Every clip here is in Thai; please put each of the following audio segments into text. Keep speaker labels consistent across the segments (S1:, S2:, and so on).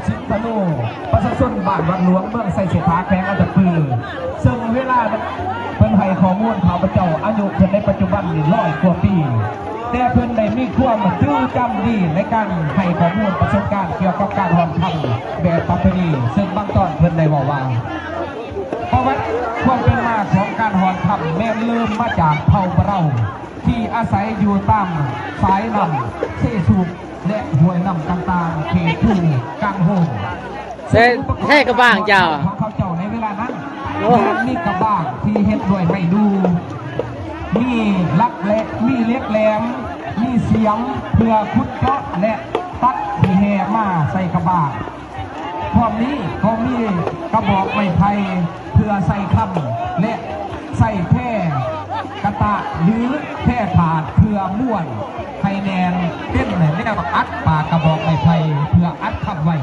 S1: สิงห์ธนูประชาชนบ้านวัดหลวงเมืองไซเสถาแขวงอัตตปือซึ่งเวลาเพิ่นให้ข้อมูลข่าวพระเจ้าอายุเพิ่นในปัจจุบัน100 กว่าปีแต่เพิ่นได้มีความจื้อจำดีในการให้ข้อมูลประสบการณ์เกี่ยวกับการหอนคำแบบประเพณีซึ่งบางตอนเพิ่นได้บอกว่าประวัติความเป็นมาของการหอนคำแม่เริ่มมาจากเผ่าเราที่อาศัยอยู่ตามสายลำเสสูบและห้วยลำต่างๆเขตภูกลางโฮง
S2: ใช่กระบ้างเจ้า
S1: ของเขาเจ้าในเวลานั้นมีกระบ้างที่เฮ็ดด้วยไม้ดูมีลักและมีเล็กแหลมมีเสียมเพื่อขุดเจาะและตัดที่แห่มาใส่กระบ้างพร้อมนี้ก็มีกระบอกไม้ไผ่เพื่อใส่คำและใส่แพร่กระตะหรือแพร่ถาดเพื่อม้วนไข่แนนเต้นแนวอัดปากกระบอกไม้ไผ่เพื่ออัดคำไว้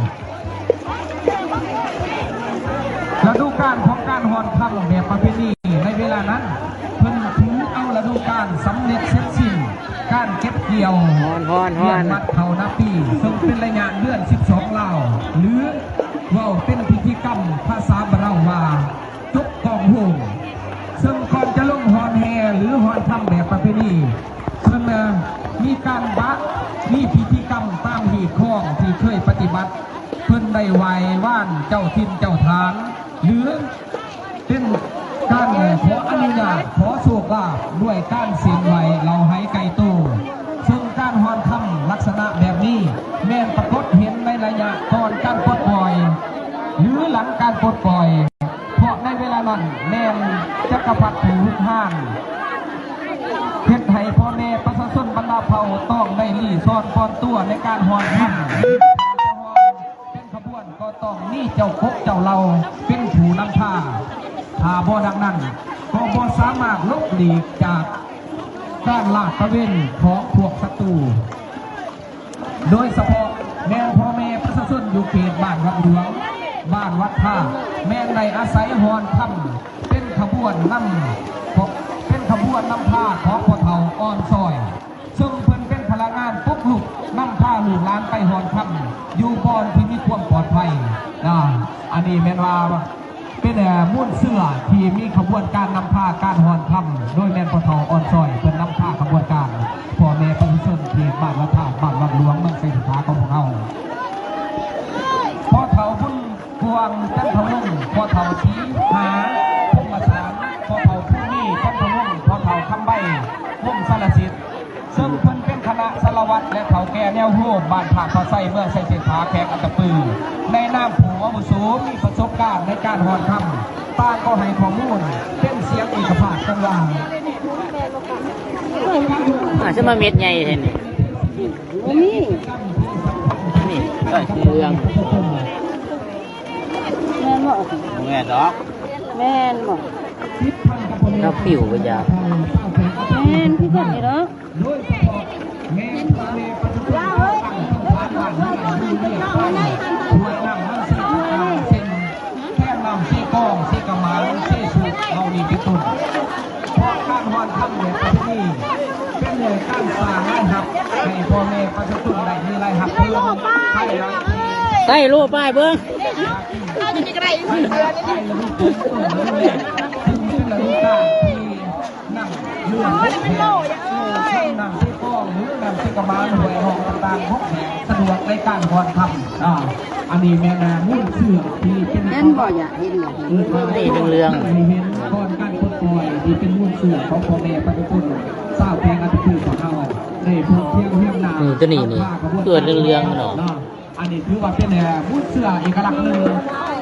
S1: ฤดูกาลของการหอนคำแบบประเพณีในเวลานั้นเพิ่นถือเอาฤดูกาลสำเร็จเสร็จสิ้นการเก็บเกี่ยวมัดเขานาปีซึ่งเป็นระยะเดือน12 เล่าหรือว่าเป็นพิธีกรรมภาษาบาราว่าจกกองโฮงซึ่งก่อนจะลงหอนแห่หรือหอนคำแบบประเพณีเพิ่นมีการบักมีพิธีกรรมตามหีบข้องที่เคยปฏิบัติเพิ่นได้ไหว้ว่านเจ้าทินเจ้าทานหรือเป็นการขออนุญาตขอโชคลาภด้วยการเสียงไหวเราให้ไก่โตซึ่งการหอนคำลักษณะแบบนี้แม่นปรากฏเห็นในระยะก่อนการปลดปล่อยหรือหลังการปลดปล่อยเพราะในเวลานั้นแม่นจักรพรรดิถือห้านเฮ็ดให้พ่อแม่ประชาชนบรรดาเผ่าต้องได้ลี่ซ่อนปอนตัวในการหอนคำเป็นขบวนก็ต้องนี่เจ้าคกเจ้าเราเป็นผู้นำพาถ้าบ่ดังนั้นก็บ่สามารถลบหลีกจากการลาดตระเวนของพวกศัตรูโดยเฉพาะแม่พ่อแม่ประชาชนอยู่เขตบ้านวัดหลวงบ้านวัดท่าแม่ในอาศัยหอนคำเป็นขบวนนำพาของพ่อเฒ่าอ่อนซอยซึ่งเพิ่นเป็นพลังงานปุ๊บลุกนำพาลูกหลานไปหอนคำอยู่บอนที่มีความปลอดภัยอันนี้แม่นว่าเป็นมุ่นเสื้อที่มีขบวนการนำพาการหอนคำโดยแม่นพ่อเฒ่าอ่อนซอยเป็นนำพาขบวนการพ่อแม่ประชาชนที่บ้านวัดท่าบ้านวัดหลวงเมืองไซสถาของพวกเราพ่อเฒ่าบุญพวงจันทวงศ์พ่อเฒ่าชี้หาพงศารพ่อเฒ่าผู้นี้จันทวงศ์พ่อเฒ่าคำใบวงสารสิทธิ์ซึ่งเพิ่นเป็นคณะสารวัตรและเฒ่าแก่แนวโฮมบ้านผาพระไส้เมืองไซเสถาแขกอัตตปือในนามผู้อาวุโสมีประสบการณ์ในการหอนคำต่างก็ให้ข้อมูลเป็นเสียงเอกภาพกันว่า
S2: จะมาเม็ดใหญ่เห็นนี่เรื่อง
S3: แม่นบอก
S2: แม่ดอก
S3: แม่นบอก
S2: เราผิวก็ยา
S3: แม่นพี่จันนี่เนาะ
S1: กองซีกระมาซีสูบเรานี่เป็นต้นเพราะการหอนคำเนี่ยเป็นนี่เป็นเลยการสร้างรายหับให้พ่อแม่ประชาชนได้มีรายหับเพิ่มให้ราย
S2: ใส่รูปป้ายเบิ้ง
S1: เราจะมีอะไรให้ระลึกถึงต้นนี้เลยถึงเป็นระลึกการที่นั่งเรื่องเล็กแห่นั่งที่กองหรือนั่งที่กระมาหวยห้องต่างๆพวกแห่สะดวกในการหอนคำอันนี้แม่นามุ่งเสื่อที่เป็น
S3: แม่นบ่อยากเห็นอย่าง
S2: นี่เรื่อง
S1: เห็นก่อนการปลดปล่อยที่เป็นมุ่งเสื่อของพ่อแม่ประชาชนทราบเพลงอัตคือของเราในพวกเที่ยวเที่ยวนา
S2: ตัวนี้ตัวเรื่องเนาะ
S1: อันนี้ถือว่าเป็นมุ่งเสื่อเอกลักษณ์หนึ่ง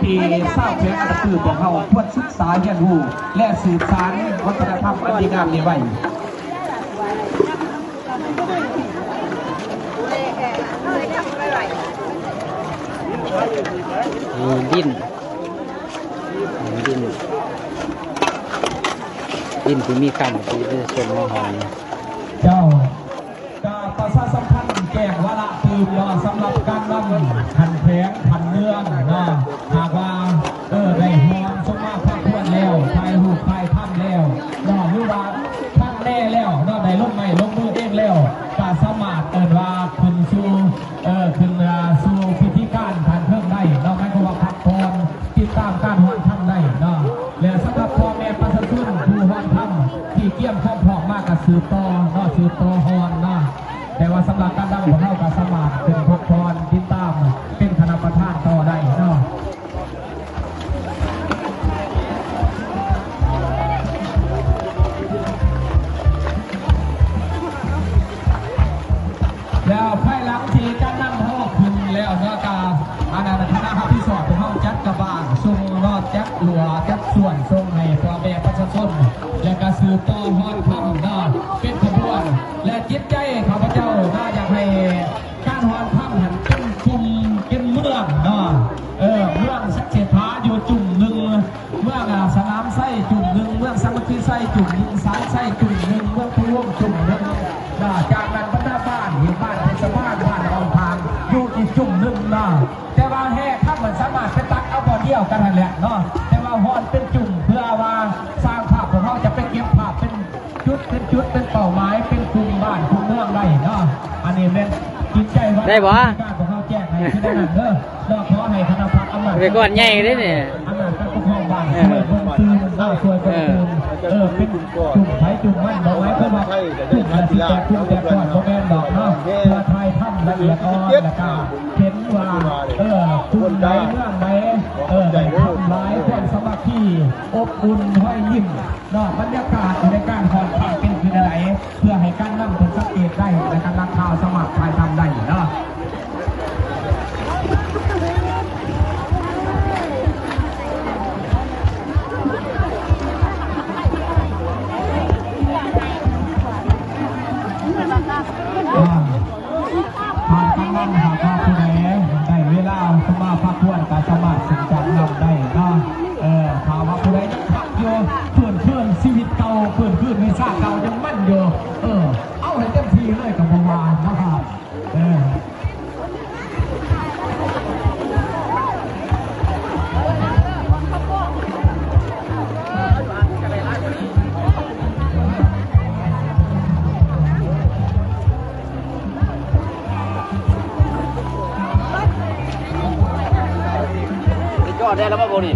S1: ที่ทราบเพลงอัตคือของเราควรศึกษาเรียนรู้และสืบสานวัฒนธรรมอันดีงามนี้ไว้
S2: ดิ้นที่มีคำที่เป็นส่วนของหอย
S1: เจ้าประชาสัมพันธ์แจ้งวาระตื่นรอสำหรับการนำขันแผงขันเนื้อหากว่าได้หอมสมมาพักควรแล้วทายหูทายถ้ำแล้วหรือว่าท่านแน่แล้วได้ลงไม่ลงมือเองแล้วก็สามารถว่าขึ้นสู่พิธีการทานเพิ่ แล้วก็อันนั้นคณะที่สอบของเขาจัดกระบางส่งรอดจัดหลัวจัดส่วนส่งให้พ่อแม่ประชาชนและก็สืบต่อฮอดคำนะเป็นขบวนและจิตใจข้าพเจ้าน่าอยากให้การฮอดคำหันเป็นชุมเป็นเมืองนะเมืองสักเศรษฐาอยู่จุ่มหนึ่งเมืองสนามไส้จุ่มหนึ่งเมืองสามัคคีไส้จุ่มหนึ่งสายไส้จุ่มหนึ่งเมืองพะวงจุ่มหนึ่งจากนั้นบรรดาบ้านเห็นบ้านเป็นสภาพบ้านออกทางอยู่อีกจุ่มหนึ่งนะแต่ว่าแห่ถ้าเหมือนสามารถเป็นตักเอาบ่อเดียวกันนั่นแหละเนาะแต่ว่าฮอนเป็นจุ่มเพื่อว่าสร้างภาพของเขาจะไปเก็บภาพเป็นจุดเป็นเป้าหมายเป็นกลุ่มบ้านกลุ่มเมืองได้เนาะอันนี้เป็นจิตใจว่าการของเขาแจ้งให้ที่ได้นั่นเด้อเราขอให้คณะพักอำนาจ
S2: ไปก่อนใหญ่เลยเนี่ย
S1: อำนาจการปกครองบ้านช่วยคนตื่นช่วยคนตื่นเป็นจุ่มไผ่จุ่มมันบอกไว้เพื่อว่าจุ่มละ18จุ่มแต่ก่อนโมแมนดอกเนาะเพื่อไทยทำละเอียดอ่อนแล้วก็เห็นว่าจุ่มไหนเรื่องไหนทำร้ายความสมัครที่อบอุ่นห้อยยิ้มเนาะบรรยากาศในการผ่อนคลายเป็นคืออะไรเพื่อให้การนั่งคนสังเกตได้ในการรักข่าวสมัครถ่ายทำได้เนาะผ่านการนั่งหากว่าผู้ใดได้เวลาสมาพักควรการสมาสินจังนำได้เนาะถ้าว่าผู้ใดยังพักอยู่เพื่อนชีวิตเก่าเพื่อนในชาติเก่ายังมั่นอยู่เอาให้เต็มที่เลยกับประวานนะครับ
S2: จอดได้แล้วป่ะโบนี่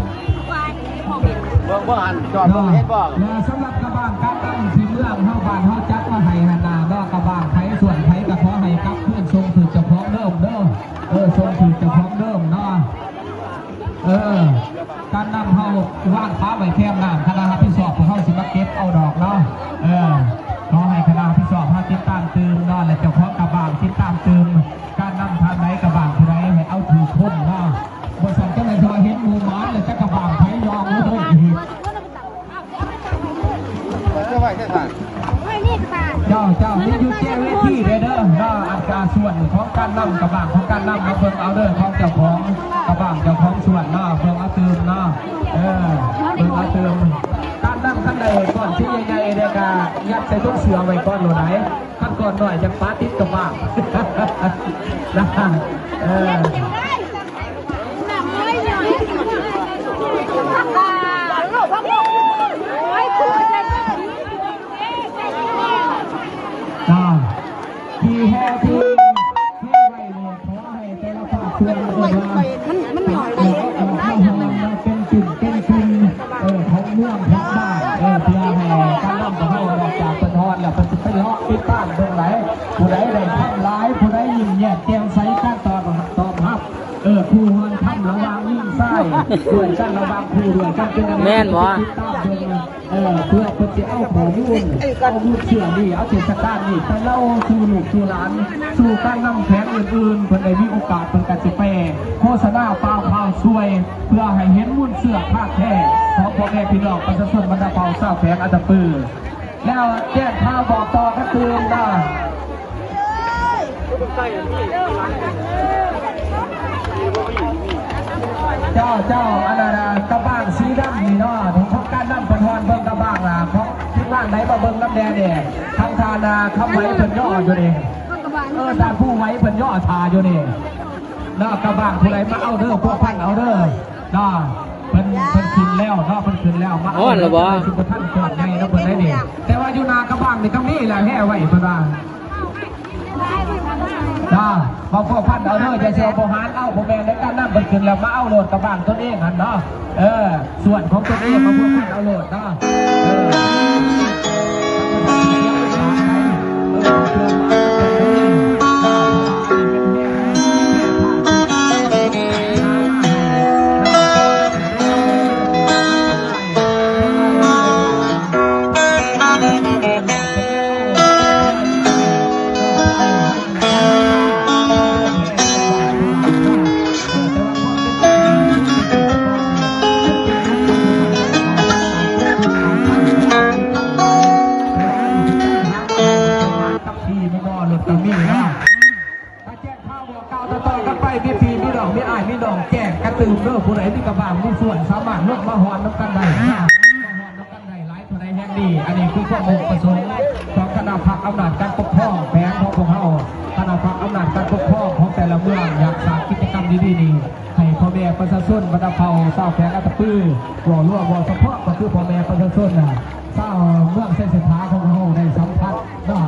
S2: เบิ่งหันจอดเบิ่งเฮ็ดบ่
S1: สำหรับกระบางการตั้งที่เมืองเฮาบ้านเฮาจัดมาให้นานาดอกกระบางไผส่วนไผก็ขอให้กับเพื่อนทรงถือเจ้าของเดิมเด้อทรงถือเจ้าของเดิมเนาะการนำเฮาว่างฟ้าไว้แคมน้ำคณะที่สอบของเฮาสิมาเก็บเอาดอกเนาะขอให้คณะที่สอบเฮาติดตามตื่นเนาะและเจ้าของกระบางติดตามตื่นการนำทางไหนกระบางผู้ใดให้เอาถือพ้นเนาะบริษัทก็เลยจะเห็นหมู่ม้าเลยจะกระบางไผยอมเลยเจ้านี่อยู่แจ้งเวทีเด้ออันการส่วนของการนำกระบางของการนำมาเพิ่งเอาเด้อของเจ้าของกระบางเจ้าของส่วนเพิ่งเอาตื่นเพิ่งเอาตื่นการนำขั้นใดก่อนที่ใหญ่ๆเด็กยัดใส่ต้นเสือไว้ก่อนหรือไหนขั้นก่อนหน่อยจะป้าติดกระบางนะที่แห่ที่ไว้เนี่ยขอให้แต่ละภาคส่วนมันหน่อยได้ยังไงเป็นจุดเป็นชุมของเมืองของบ้านเพื่อให้การนำของเราออกจากเป็นฮอนแล้วเป็นไปเลาะปิดบ้านตรงไหนผู้ใดได้ทำร้ายผู้ใดยิ้มแย้มแจ่มใสการตอบรับผู้ฮอนทำระวังยิ่งไส้ด้วยกันระวังผู้ด้วยกันเป็นอะไรแม่นบ่เพื่อคนจะเอาของมุ่นเอาลูกเสือนี่เอาเทศกาลนี่ไปเล่าสู่ลูกสู่หลานสู่การนำแขกอื่นๆเพื่อได้มีโอกาสเป็นการจะไปโฆษณาเปล่าเผาช่วยเพื่อให้เห็นมุ่นเสือผ้าแท้ของพ่อแม่พี่น้องประชาชนบรรดาเผ่าเศร้าแฝงอัตปือแล้วแจ้งข่าวบอกต่อกันตื่นได้เจ้าอันนั้นกระบ้างสีดำนี่เนาะของการนำเป็นฮอนเบิ่งกระบ้างของที่บ้านไหนมาเบิ่งน้ำแดงเนี่ยทางทานาคำไว้เป็นย่ออยู่นี่ทางผู้ไว้เป็นย่อชาอยู่นี่น่ากระบ้างผู้ใดมาเอาเด้อพวกพันเอาเด้อน่าเป็นขึ้นแล้วน่าเป็นขึ้นแล้วมาเอาหรือบ่สุภท่านเกิดไงนะเพิ่นได้นี่แต่ว่าอยู่นากระบ้างนี่ก็มีแหละแห่ไว้เพิ่นว่าพอพวกพันเอาเด้อจะเชียวโบหารเอาผมแม่ในการนั่งเป็นขึ้นแล้วมาเอาโหลดกระบ้างตัวเองหันเนาะส่วนของตัวเองมาพวกพันเอาโหลดเนาะ ตื่นเด้อผู้ใดที่กระบางมีส่วนสามารถลดมาหอนน้ำกันได้หอนน้ำกันได้หลายผู้ใดแห่งดีอันนี้คือข้อมูลประสงค์ของคณะพรรคอำนาจการปกครองแผนของพวกเขาคณะพรรคอำนาจการปกครองของแต่ละเมืองอยากสร้างกิจกรรมดีๆนี้ให้พ่อแม่ประชาชนบรรดาเผ่าเศร้าแผงอัตปื้อบ่อรั่วบ่อสะเพาะก็คือพ่อแม่ประชาชนน่ะเศร้าเมืองเส้นทางของเขาในสัมผัสได้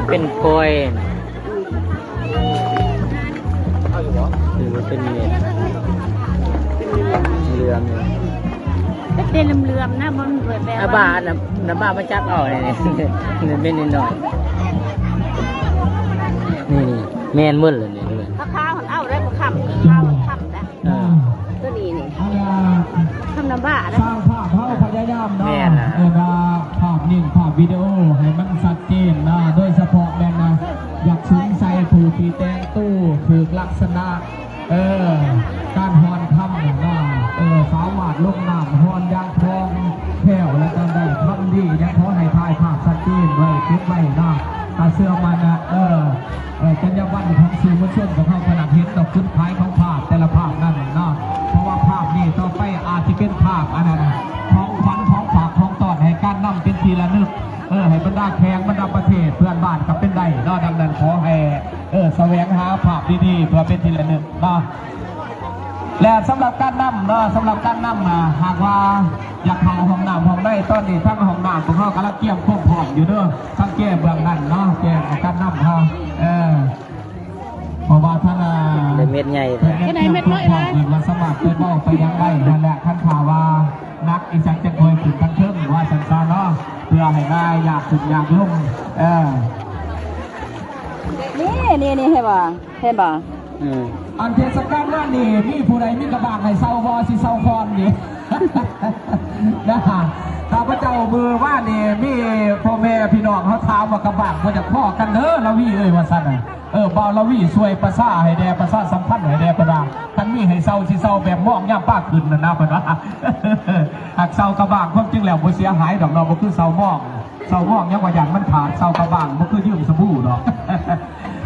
S2: เป็นโกยหรือว่าเป็นเม็ดเรือมเนี่ย
S3: เป็นเลื่อมๆนะมันเปิดแบบ
S2: น้ำบ้านน้ำบ้านมาจับเอาเนี่ยเป็นนิดหน่อยนี่แม่นมืดเลยเนี่ยเลย
S3: ข้าวเอาได้บ่ค่ำข้าวค่ำนะตัวนี้นี่ทำน้ำบ้า
S1: ส
S3: นะ
S1: ร้างภาพเขาพยายามเนาะภาพนิ่งภาพวิดีโอให้มันชัดเจนนะโดยเฉพาะแม่นะอยากชุนใส่ผู้ที่แต่งตู้ถูกลักษณะการฮอนทำนะสามารถลงน้ำฮอนยางทองแผ่วและการได้ทำดียังขอให้ถ่ายภาพชัดเจนไว้คลิปไว้นะตาเสื้อมันนะจรรยาบรรณของสื่อมวลชนของเขาขนาดเห็นดอกขึ้นท้ายของภาพแต่ละภาพนั่นเนาะเพราะว่าภาพนี้ต่อไปอาจจะเป็นภาพอันนั้นท้องฟันท้องฝากท้องตอดให้การนั่งเป็นทีละนึกให้บรรดาแขกบรรดาประเทศเพื่อนบ้านกับเป็นได้เนาะดังนั้นขอให้แสวงหาภาพดีๆเพื่อเป็นทีละนึกเนาะและสำหรับการนั่งเนาะสำหรับการนั่งหากว่าอยากเข้าห้องน้ำห้องได้ตอนนี้ทั้งห้องน้ำของเขากำลังเกี่ยมควบพร้อมอยู่เด้อทั้งแก้เบื้องนั้นเนาะแก้การนั่งเขาเพราะว่าท่าน
S2: ได้เม็ดใหญ่
S1: ก็ได้เม็ดน้อยเลยมันสมัครไปบอกไปยังไงนั่นแหละขั้นข่าวว่านักอีสังจะเคยฝึกทั้งเครื่องหรือว่าสันซาเนาะเพื่อให้ง่ายอยากฝึกอยากลุ่ม
S3: นี่ให้บ่
S1: อันเทศกาลนั่นนี่มีผู้ใดมีกระบากให้เศร้าพอสิเศร้าคอนนี่นะฮะข้าพเจ้ามือว่านี่มีพ่อแม่พี่น้องเขาถามว่ากระบากมันจะพ่อกันเด้อละวี่ว่าสั่นบ่าวละวี่ช่วยประสาให้แด่ประสาสัมพันธ์ให้แด่ประดาท่านมีให้เศร้าสิเศร้าแบบมองย่ำป้าขึ้นนะเพิ่นว่าหากเศร้ากระบากความจริงแล้วบ่เสียหายดอกเราบ่คือเศร้ามองยังว่าอย่างมันขาดเศร้ากระบากบ่คือยืมสบู่ดอก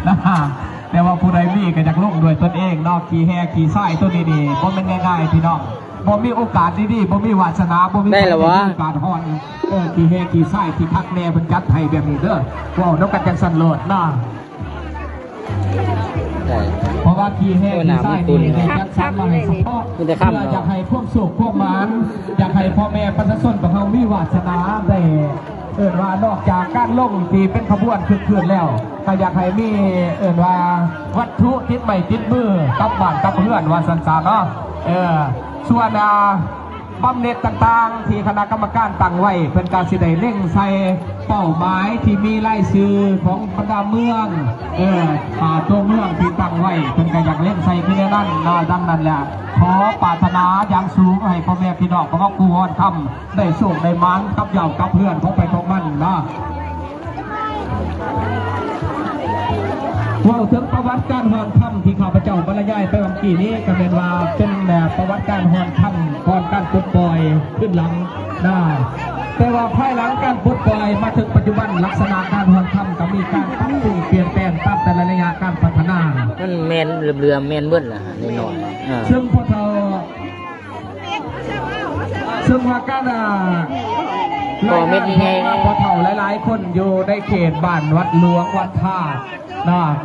S1: นะฮะแต่ว่าผู้ใดมีก็อยากลงด้วยตนเองเนาะขี่แห่ขี่ไส้ตัวนี้ดีบ่เป็นง่ายๆพี่น้องบ่มีโอกาสดีๆบ่มีวาสนาบ่มีโอกาสฮอนขี่แห่ขี่ไส้ที่พักแน่เพิ่นจัดให้แบบนี้เด้อว้าวนกกันจังสั่นโลดเนาะเพราะว่าขี่แห่ขี่ไส้นี่ได้จัดสรรมาให้เฉพาะเพื่ออยากให้พวกสุขพวกหมานอยากให้พ่อแม่ประชาชนของเฮามีวาสนาได้ว่านอกจากการลงที่เป็นขบวนขึ้นแล้วก็อยากให้มีว่าวัตถุติดใหม่ติดมือกับบ้านกับเพื่อนว่าสันสาเนาะส่วนบำเหน็จต่างๆที่คณะกรรมการตั้งไว้เป็นการสิได้เร่งใส่เป้าหมายที่มีรายชื่อของบรรดาเมืองตัวเมืองที่ตั้งไว้เป็นการอยากเร่งใส่ขึ้นในนั้นดังนั้นแหละขอปรารถนาอย่างสูงให้พ่อแม่พี่น้องของกูฮอนคำได้ส่งได้มันกับเหย่ากับเพื่อนของไปของมันนะว่าถึงประวัติการฮอนคำที่ข้าพเจ้าบรรยายไปวันกี้นี้ก็เป็นว่าเป็นแบบประวัติการฮอนคำก่อนการปลดปล่อยขึ้นหลังได้แต่ว่าภายหลังการปลดปล่อยมาถึงปัจจุบันลักษณะการฮอนคำก็มีการปรับปรุงเปลี่ยนแปลงตามแต่ละระยะการพัฒนา
S2: มันแมนเรือแมนเบิ้ลล่ะนิดหน่อย
S1: ซึ่งพอเราซึ่งว่าการ
S2: พอเม็ดยังไง
S1: พอเท่าหลายๆคนอยู่ในเขตบ้านวัดหลวงวัดท่า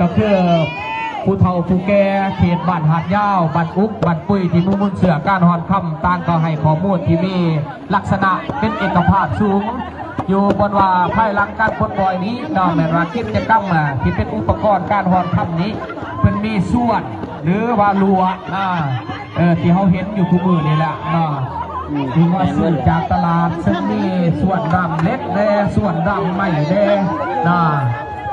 S1: ก็คือผู้เฒ่าผู้แก่เขตบ้านหาดยาวบ้านอุกบ้านปุ้ยที่มุ่งเสือการฮอนคำต่างก็ให้ข้อมูลที่มีลักษณะเป็นเอกภาพสูงอยู่บนว่าภายหลังการปลดปล่อยนี้แม่รากิจจะตั้งมาที่เป็นอุปกรณ์การฮอนคำนี้เป็นมีส่วนหรือว่าลัวที่เขาเห็นอยู่คู่มือนี่แหละที่ว่าซื้อจากตลาดซึ่งมีส่วนดำเล็กแดงส่วนดำไม่แดง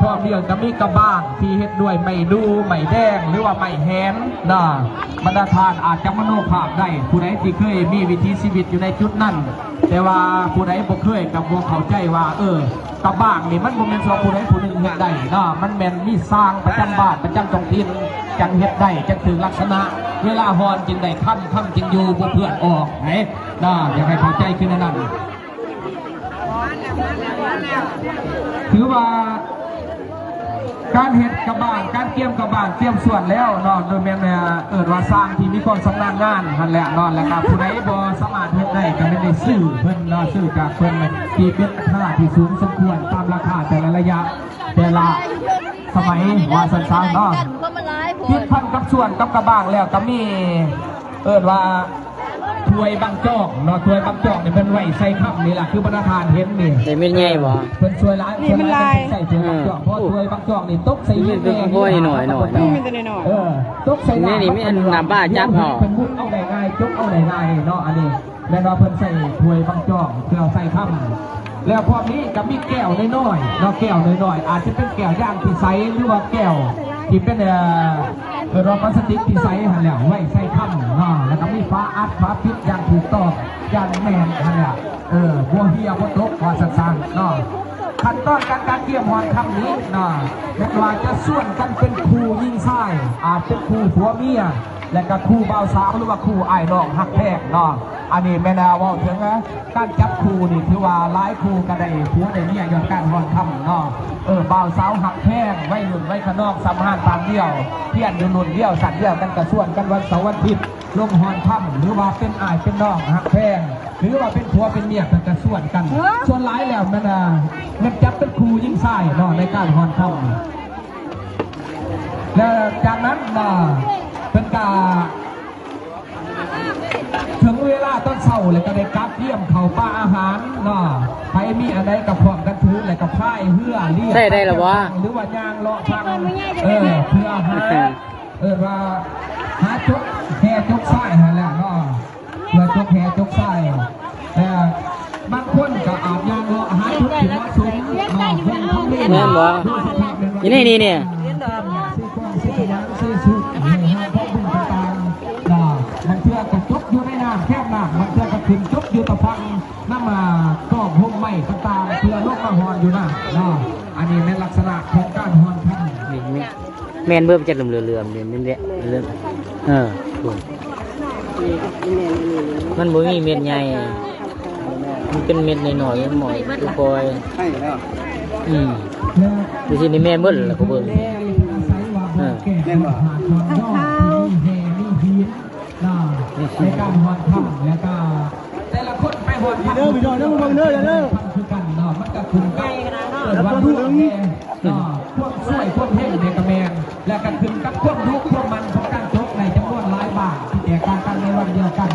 S1: พร้อมเดียวจะมีกระบ้างที่เฮ็ดด้วยไม่ดูไม่แดงหรือว่าไม่แหนบรรดาทานอาจจะมโนภาพได้ผู้ใดที่เคยมีวิถีชีวิตอยู่ในจุดนั้น แต่ว่าผู้ใดบ่เคยกับบ่เข้าใจว่ากระบ้างนี่มันบ่แม่นว่าผู้ใดผู้หนึ่งเฮ็ดได้เนาะมันแม่นมีสร้างประจำบ้านประจำท้องถิ่นจังเฮ็ดได้จังถึงลักษณะเวลาฮอนจึงได้ค่ำจึงอยู่บ่เพื่อนออกไหนเนาะอยากให้เข้าใจคือนั่นถือว่าการเฮ็ดกระบ้างการเตรียมกระบ้างเตรียมส่วนแล้วเนาะโดยแม่นว่าสร้างที่มีความชำนาญงานนั่นแหละเนาะแล้วก็ผู้ใดบ่สามารถเฮ็ดได้ก็ไม่ได้ซื้อเพิ่นเนาะซื้อจากเพิ่นที่เป็นราคาที่สูงสมควรตามราคาแต่ละระยะแต่ละสมัยว่าสั้นๆเนาะคิดพันกับส่วนกับกระบ้างแล้วก็มีว่าถ้วยบางจอกเนาะถ้วยบางจอกนี่เป็นไว้ใส่ข้าวนี่แหละคือบรรทานเห็นนี่
S2: ได้เป็นไงบ่
S1: เป็นถ้วยร้านนี่มันลายใส่ถ้วยบางจอกเพราะถ้วยบางจอกนี่ตกใส่เยื่อแดงตกใส่
S2: นี่มีอันน้ำบ้าจับเนาะ
S1: เป็นมุกเอาได้ง่ายจกเอาได้ง่ายเนาะอันนี้แม่นว่าเพิ่นใส่ถ้วยบางจอกเพื่อใส่ข้าวแล้วพอนี้ก็มีแก้วน้อยๆเนาะแก้วน้อยๆอาจจะเป็นแก้วย่างที่ใสหรือว่าแก้วที่เป็นรองพลาสติกที่ใสหันแล้วไว้ใส่ข้าวเนาะแล้วก็มีฟ้าอัดฟ้าปิดอย่างถูกต้องอย่างแมนหันแล้วบัวเฮียบัวตกว่าสั้นๆเนาะขั้นตอนการเกี่ยมหอนคำนี้เนาะแม้ว่าจะส่วนกันเป็นคู่ยิงไส้อาจเป็นคู่ผัวเมียและก็คู่บ่าวสาวหรือว่าคู่ไอ้น้องหักแพกเนาะอันนี้แม่นาว่าถึงนะการจับคู่นี่ถือว่าหลายคู่ก็ได้ผัวได้เมียย้อนการหอนคำเนาะบ่าวสาวหักแพกไว้หนุนไว้ขนอกสำหานตามเดียวเพี้ยนหนุนเดียวสั่นเดียวกันกระส่วนกันวันเสาร์วันอาทิตย์ลงหอนคำหรือว่าเป็นอ้ายเป็นน้องหักแพกหรือว่าเป็นผัวเป็นเมียกันกระส่วนกันส่วนหลายแล้วมันจับเป็นคู่ยิงไส้เนาะในการหอนคำแล้วจากนั้นมาเป็นการถึงเวลาตอนเช้าเลยก็ได้กลับเยี่ยมเขาป้าอาหารเนาะใครมีอะไรกับพร้อมกันถืออะไรกับพ่ายเพื่อเรียก
S2: ได้หรอวะ
S1: หรือว่ายางเลาะทางเพื่อว่าหาจกแห่จกไส้นั่นแหละเนาะเพื่อจกแห่จกไส้บางคนก็อาบยางเลาะหาจกที่เหมาะสมเนาะเพื่อนเขาเรียน
S2: แม่นบ่นี่เนี่ย
S1: มันเชื่อกับจกอยู่ในน้ำแคบน้ำมันเชื่อกับถึงจกอยู่ตะฟังน้ำมาก็พุ่มไม้ต่างๆเพื่อลกมาหอนอยู่นะอันนี้ในลักษณะของการหอนทั้ง
S2: แม่นเบิ่มจะเหลื่อมๆนี่แหละเรื่องมันบ่มีเม็ดใหญ่มันเป็นเม็ดน้อยๆหมอยคือปอยดูสินี่แม่เบิ่นล่ะก็เบิ่ง
S1: แม่บ่ในการหอนค่ำแล้วก็แต่ละคนไปหอนค่ำคือกันเนาะมันก็คุมกันวันทุกข์พวกช่วยพวกเพ่งเด็กแมนและกันถึงกับพวกทุกข์พวกมันของการจบในจำนวนหลายบาทที่แตกต่างกันในวันเดียวกัน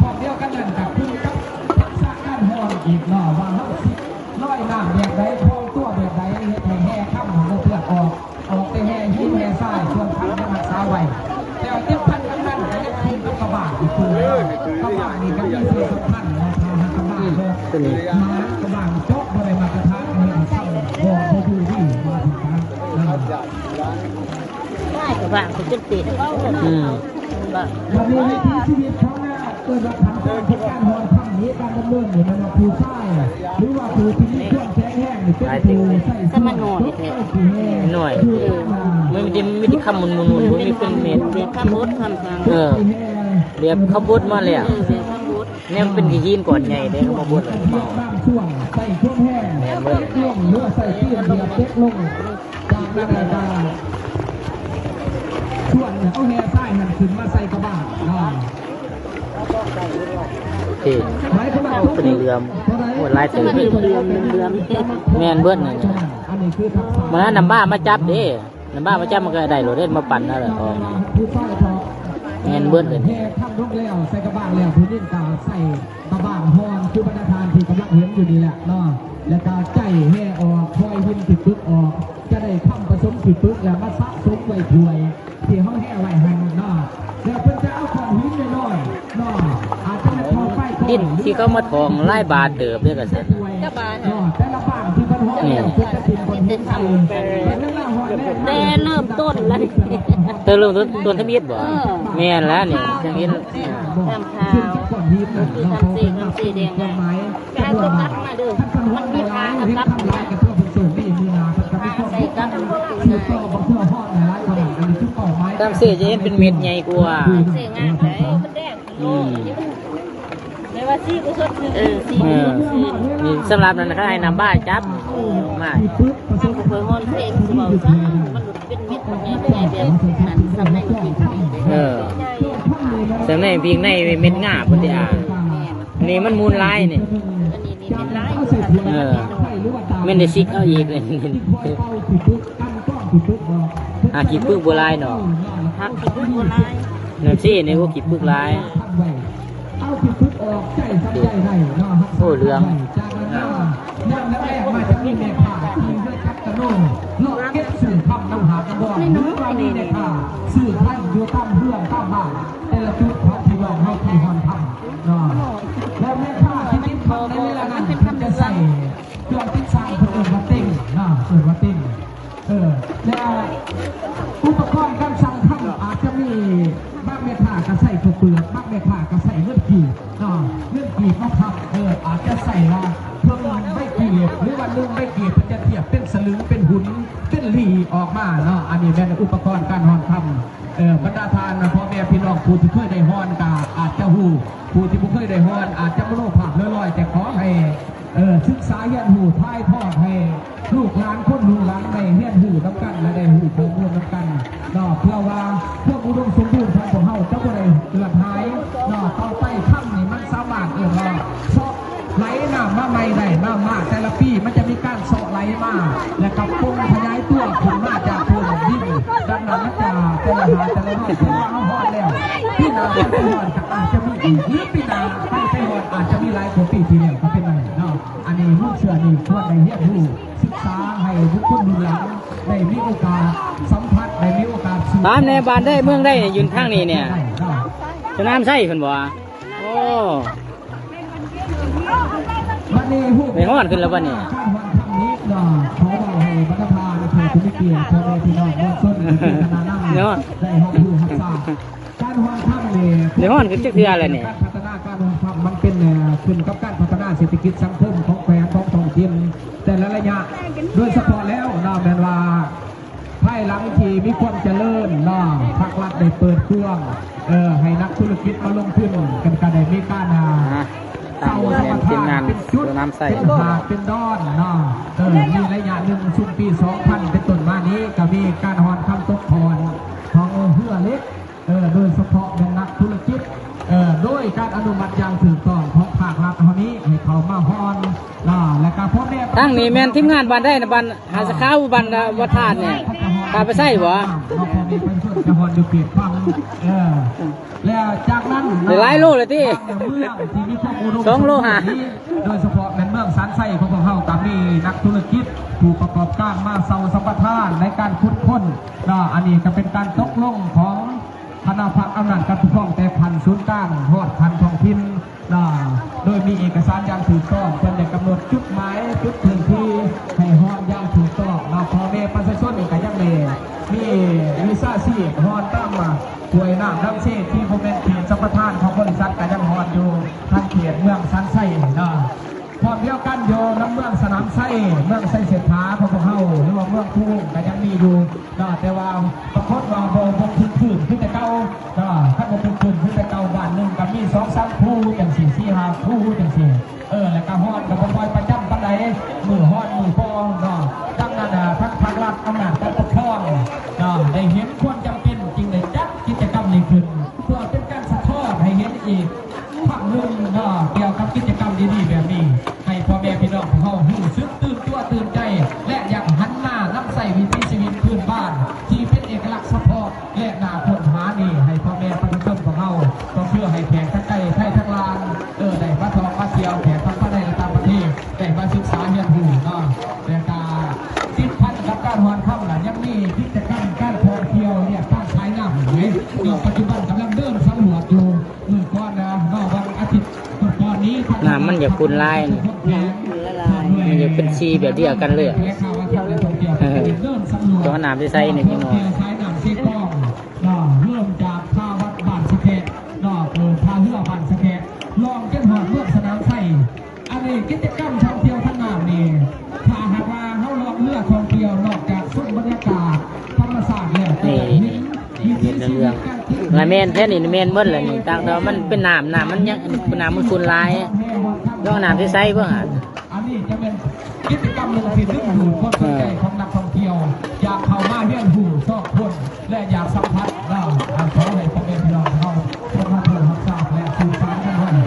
S1: พวกเดียวกันนั่นกับถึงกับทักษะการหอนอีกเนาะว่าเขาสิร้อยน้ำแบบใดพองตัวแบบใดแห่ค่ำของเพื่อนออกไปแห่หินแห่ทรายส่วนพันจะรักษาไว้แต่เจ็บพันกันนั่นแต่ยังคุมกับกระบะอีกตัวกระบะนี่ก็มีส่วนสำคัญนะทางกระบะเลยกระบะจบอะไรมากระทะนี่ทำบ่ดูดีมาถึงกัน
S3: ได้กระบะคุณจะติด
S1: วันนี้ในชีวิตเขาเนี่ยเกิดมาทำการหอนทำนี้การดำเนินเนี่ยมันคือใช่หรือว่าคือที่นี่เครื่องแข็งแห้งเนี่ยเป็นตัวใส่
S3: ถ้ามันหน่อย
S2: หน่อยไม่ได้คำมุนไม่เป็นเม็ด
S3: เรียบข้าวบุตรทำทาง
S2: เรียบข้าวบุตรมาเลยเนี่ยมันเป็นยีนก่อนใหญ่เลยข้าวบุตร
S1: ช่วงใส่ช่วงแห้งช่วงเลือใส่ที่เดียบเล็กลงจากนั้นก็ช่วงเอาแห่ใส่หันขึ้นมาใส่กระบะ
S2: ที่เป็นเรือมหัวลายตื่นแมนเบิ้ลนี่มันน้ำบ้ามาจับดิน้ำบ้ามาจับมันก็ได้โรเดนมาปั่นนั่นแหละแมนเบิ้ลเลย
S1: ทำลูกแล้วใส่กระบะแล้วพื้นดินกาใส่กระบะฮอนคือบรรทานที่กำลังเห็นอยู่นี่แหละเนาะแล้วก็ใจแห่ออกคอยหินติดปึ๊กออกจะได้ทำผสมติดปึ๊กแล้วมาสะสมไว้ถ้วยที่เขาแห่ไว้ให้เนาะแล้วเพิ่นจะเอาของหินน้อยๆเนาะอาจจะทองไป
S2: ดินที่เขามาทองไล่บาทเดิมด้วยกันสิ
S1: แต่ละบ้านที่เพิ่นฮอดแล้วเพิ่นจะเป็นคนเห็นทำ
S3: แต่เริ่มต้นแล้ว
S2: เริ่มต้นทะเบียนบ่แม่นแล้วนี่ทะเบียน
S3: ทำข่าว
S1: ทีมนะเราโตเป็นนักสิ่งความหมายจำนวนมากท่านขนมในร้านที่ทำลายกันเพื่อเป็นสูงที่มือนาท่านก็ไม่ต้องชื่อต่อบางเพื่อฮอดในร้านขนาดอันนี้คือเป้าหมาย
S2: ตามเสียจะเห็นเป็นเม็ดใหญ่กว่า
S3: เสียงานไหนมันแดงไม่ว่าซีก็สดซี
S2: นี่สำหรับนั้นเขาให้นำบ้านจับมา
S3: ทำเพื่อฮอนเสียงสมองซ่ามันเป็นมิตรไงเป็นไงแบบนั้นสำในจริง
S2: เสียงในพิงในเม็ดง่าพุทธิอานี่มันมูลลายนี่
S3: อันนี้นี่เป็นร้าย
S2: เม็ดได้ซิกเอาอีกเลยกี่ปึกโบราณเนาะ
S3: หักที่พูดร้าย
S2: นั่นสินี่ก็กี่ปึกลายโอ้เรื่อง
S1: จากนั้นแล้วมาจะมีแม่ข่าทีมด้วยคัตตาโน่เลาะเก็บสื่อคำนำหากระบอกหรือว่ามีแม่ข่าสื่อท่านอยู่ตามเรื่องตามบ้านแต่ละจุดของที่ว่าเขาที่ฮอนทำแล้วแม่ข่าที่ติดคำในเวลานั้นจะใส่เครื่องติดสั่งเปิดมาติ้งเปิดมาติ้งแล้วอุปกรณ์การสั่งทำอาจจะมีบ้างแม่ข่าก็ใส่ข้าวเปลือกบ้างแม่ข่าก็ใส่เลือดกีเลือดกีเขาทำอาจจะใส่ว่าเพิ่มไม่เกียบหรือวันนึงไม่เกียบมันจะเทียบเป็นสลึงเป็นหุ่นเป็นหลีออกมาอันนี้เป็นอุปกรณ์การฮอนทำบรรดาทานพ่อแม่พี่น้องผู้ที่เคยได้ฮอนกาอาจจะหูผู้ที่ไม่เคยได้ฮอนอาจจะไม่รู้ภาพลอยๆแต่ขอให้ศึกษาเรียนหูท้ายทอดให้ลูกหลานคนลูกหลานได้เรียนหูน้ำกันและได้หูข้อมูลน้ำกันเพื่อว่าเพื่ออุดมสมบูรณ์ของพวกเขาจะไม่ได้เกิดหายต่อไปถ้ำนี่มันสามารถว่าซอกไหลน้ำมาใหม่ได้น้ำมากแต่ละปีมันจะมีการซอกไหลมาและกับปงขยายตัวขึ้นมาจากพื้นดินดังนั้นจะแต่ละหาแต่ละรอบเพราะว่าเขาฮอดแล้วปีนาไปฮอดอาจจะมีอีกหรือปีนาไปฮอดอาจจะมีหลายกว่าปีที่แล้วก็เป็นไรอันนี้ลูกเชื่อนี่ควรได้เรียนรู้ศึกษาให้ทุกคนดูแลได้มีโอกาสสัมผัสได้มีโอกาส
S2: ตามในบ้านได้เมืองได้ยืนทางนี้เนี่ยจะน้ำใส่คนบ่โอ้ไปฮอดขึ้นแล้ววันนี้
S1: ขอให้บรรดาพาในเขตที่เกี่ยวกับพี่น้องมอส้นในขณะนั้นได้ห้องผู้หักษาการฮอนถ้ำเนี่ย
S2: เดี๋ยวฮอดขึ้นจักเทื่อแล้วเนี่ย
S1: พัฒนาการฮอนถ้ำมันเป็นขึ้นกับการพัฒนาเศรษฐกิจสังคมของแขวงของท้องถิ่นแต่ละระยะโดยเฉพาะแล้วแม่นว่าภายหลังที่มีความเจริญภาครัฐได้เปิดเครื่องให้นักธุรกิจมาลงทุนกันได้มีการ
S2: ตามบทเรียนทีมงานดูน้ำใส่
S1: เป็นหาดเป็นดอนมีระยะหนึ่งช่วงปี 2000 เป็นต้นมานี้ก็มีการฮอนคำตกพรของเฮือเล็กโดยเฉพาะเป็นนักธุรกิจโดยการอนุมัติอย่างถูกต้องของภาครัฐเท่านี้ให้เขามาฮอนและการพ่อแม่
S2: ตั้งนี่แม่นทีมงานบ้านได้นะบ้านหาสข้าวบ้านวัดธาตุเนี่ยตาไปใส่บ่
S1: พ่อแม่ไปช่วยจะฮอนดูเปรียบฟังแล้วจากนั้น
S2: หลายโลเลยที่
S1: เมืองที่มีความอุดม
S2: 2 โลหะ
S1: โดยเฉพาะในเมืองสันไซของพวกเขาตามมีนักธุรกิจผู้ประกอบการมาเซาสัมปทานในการขุดค้นอันนี้ก็เป็นการตกลงของคณะพักอำนาจการปกครองแต่พันศูนย์กลางทอดพันท้องถิ่นโดยมีเอกสารอย่างถูกต้องเพื่อจะกำหนดจุดหมายจุดพื้นที่ให้ฮอนอย่างถูกต้องพ่อแม่ประชาชนก็ยังมีวีซ่าซีฮอนตั้งมาป่วยน้ำน้ำเสียที่ผมเป็นเขตสัมปทานของบริษัทก็ยังฮอนอยู่ทางเขตเมืองสันไซพร้อมเดียวกันโยน้ำเมืองสนามไส้เมืองไส้เศรษฐาของพวกเขาหรือว่าเมืองทุ่งก็ยังมีอยู่แต่ว่าประคตว่าโบพื้นขึ้นแต่เก่าถ้าโบพื้นขึ้นแต่เก่าบ้านหนึ่งก็มี2-3 คู่อย่าง4-5 คู่อย่างแล้วก็ฮอดกับบ่อยประจำปันใดมือฮอดมือฟองดังนั้นทั้งภาครัฐอำนาจการปกครองได้เห็นความจำเป็นจริงเลยจัดกิจกรรมนี้ขึ้นเพื่อเป็นการสะท้อนให้เห็นอีกภาพหนึ่งเกี่ยวกับกิจกรรมดีๆแบบนี้ให้พ่อแม่พี่น้องเขาหูซึ้งตื่นตัวตื่นใจและอยากหันหน้าน้ำใส่วิถีชีวิตพื้นบ้านที่เป็นเอกลักษณ์เฉพาะและน่าค้นหานี่ให้พ่อแม่ประชาชนของเขาก็เพื่อให้แขกทั้งไกลไทยทั้งลานได้มาทองมาเที่ยวแขกทั้งประเทศและต่างประเทศได้มาศึกษาเรียนรู้แต่การติดพันกับการฮอนค่ำยังมีกิจกรรมการท่องเที่ยวเนี่ยการขายน้ำปัจจุบันกำลังเดินสำรวจอยู่เมื่อก่อนวันอาทิตย์ก่อนนี้
S2: น้ำมันอย่าคุณลายมันอย่าเป็นชีแบบเดียวกันเลยตัวน้ำที่ใส่เนี่ยพี่น้อง
S1: ใช้น้ำซีกล้องเริ่มจากท่าวัดบ้านสะเก็ดท่าเรือบ้านสะเก็ดลง นี้กิจกรรมท่องเที่ยวทั้งงานนี่ถ้าหากว่าเขาลองเลือกท่องเที่ยวนอกจากสุดบรรยากาศธรรมศาสตร์แล้วแต่เห็น
S2: เรื่องลายเมนแค่นี้เมนเบิ้ลเลยนี่ต่างแต่มันเป็นน้ำมันยังเป็นน้ำมันคุณลายต้องน้ำที่ใส่เพื่อหา
S1: อันนี้จะเป็นกิจกรรมหนึ่งที่ดึงดูดความสนใจของนักท่องเที่ยวอยากเข้ามาเรียนรู้ซอกคนและอยากสัมผัสเราขอให้พ่อแม่พี่น้องเขาเข้ามาเพื่อรับทราบและสื่อสารกันด้วย
S3: น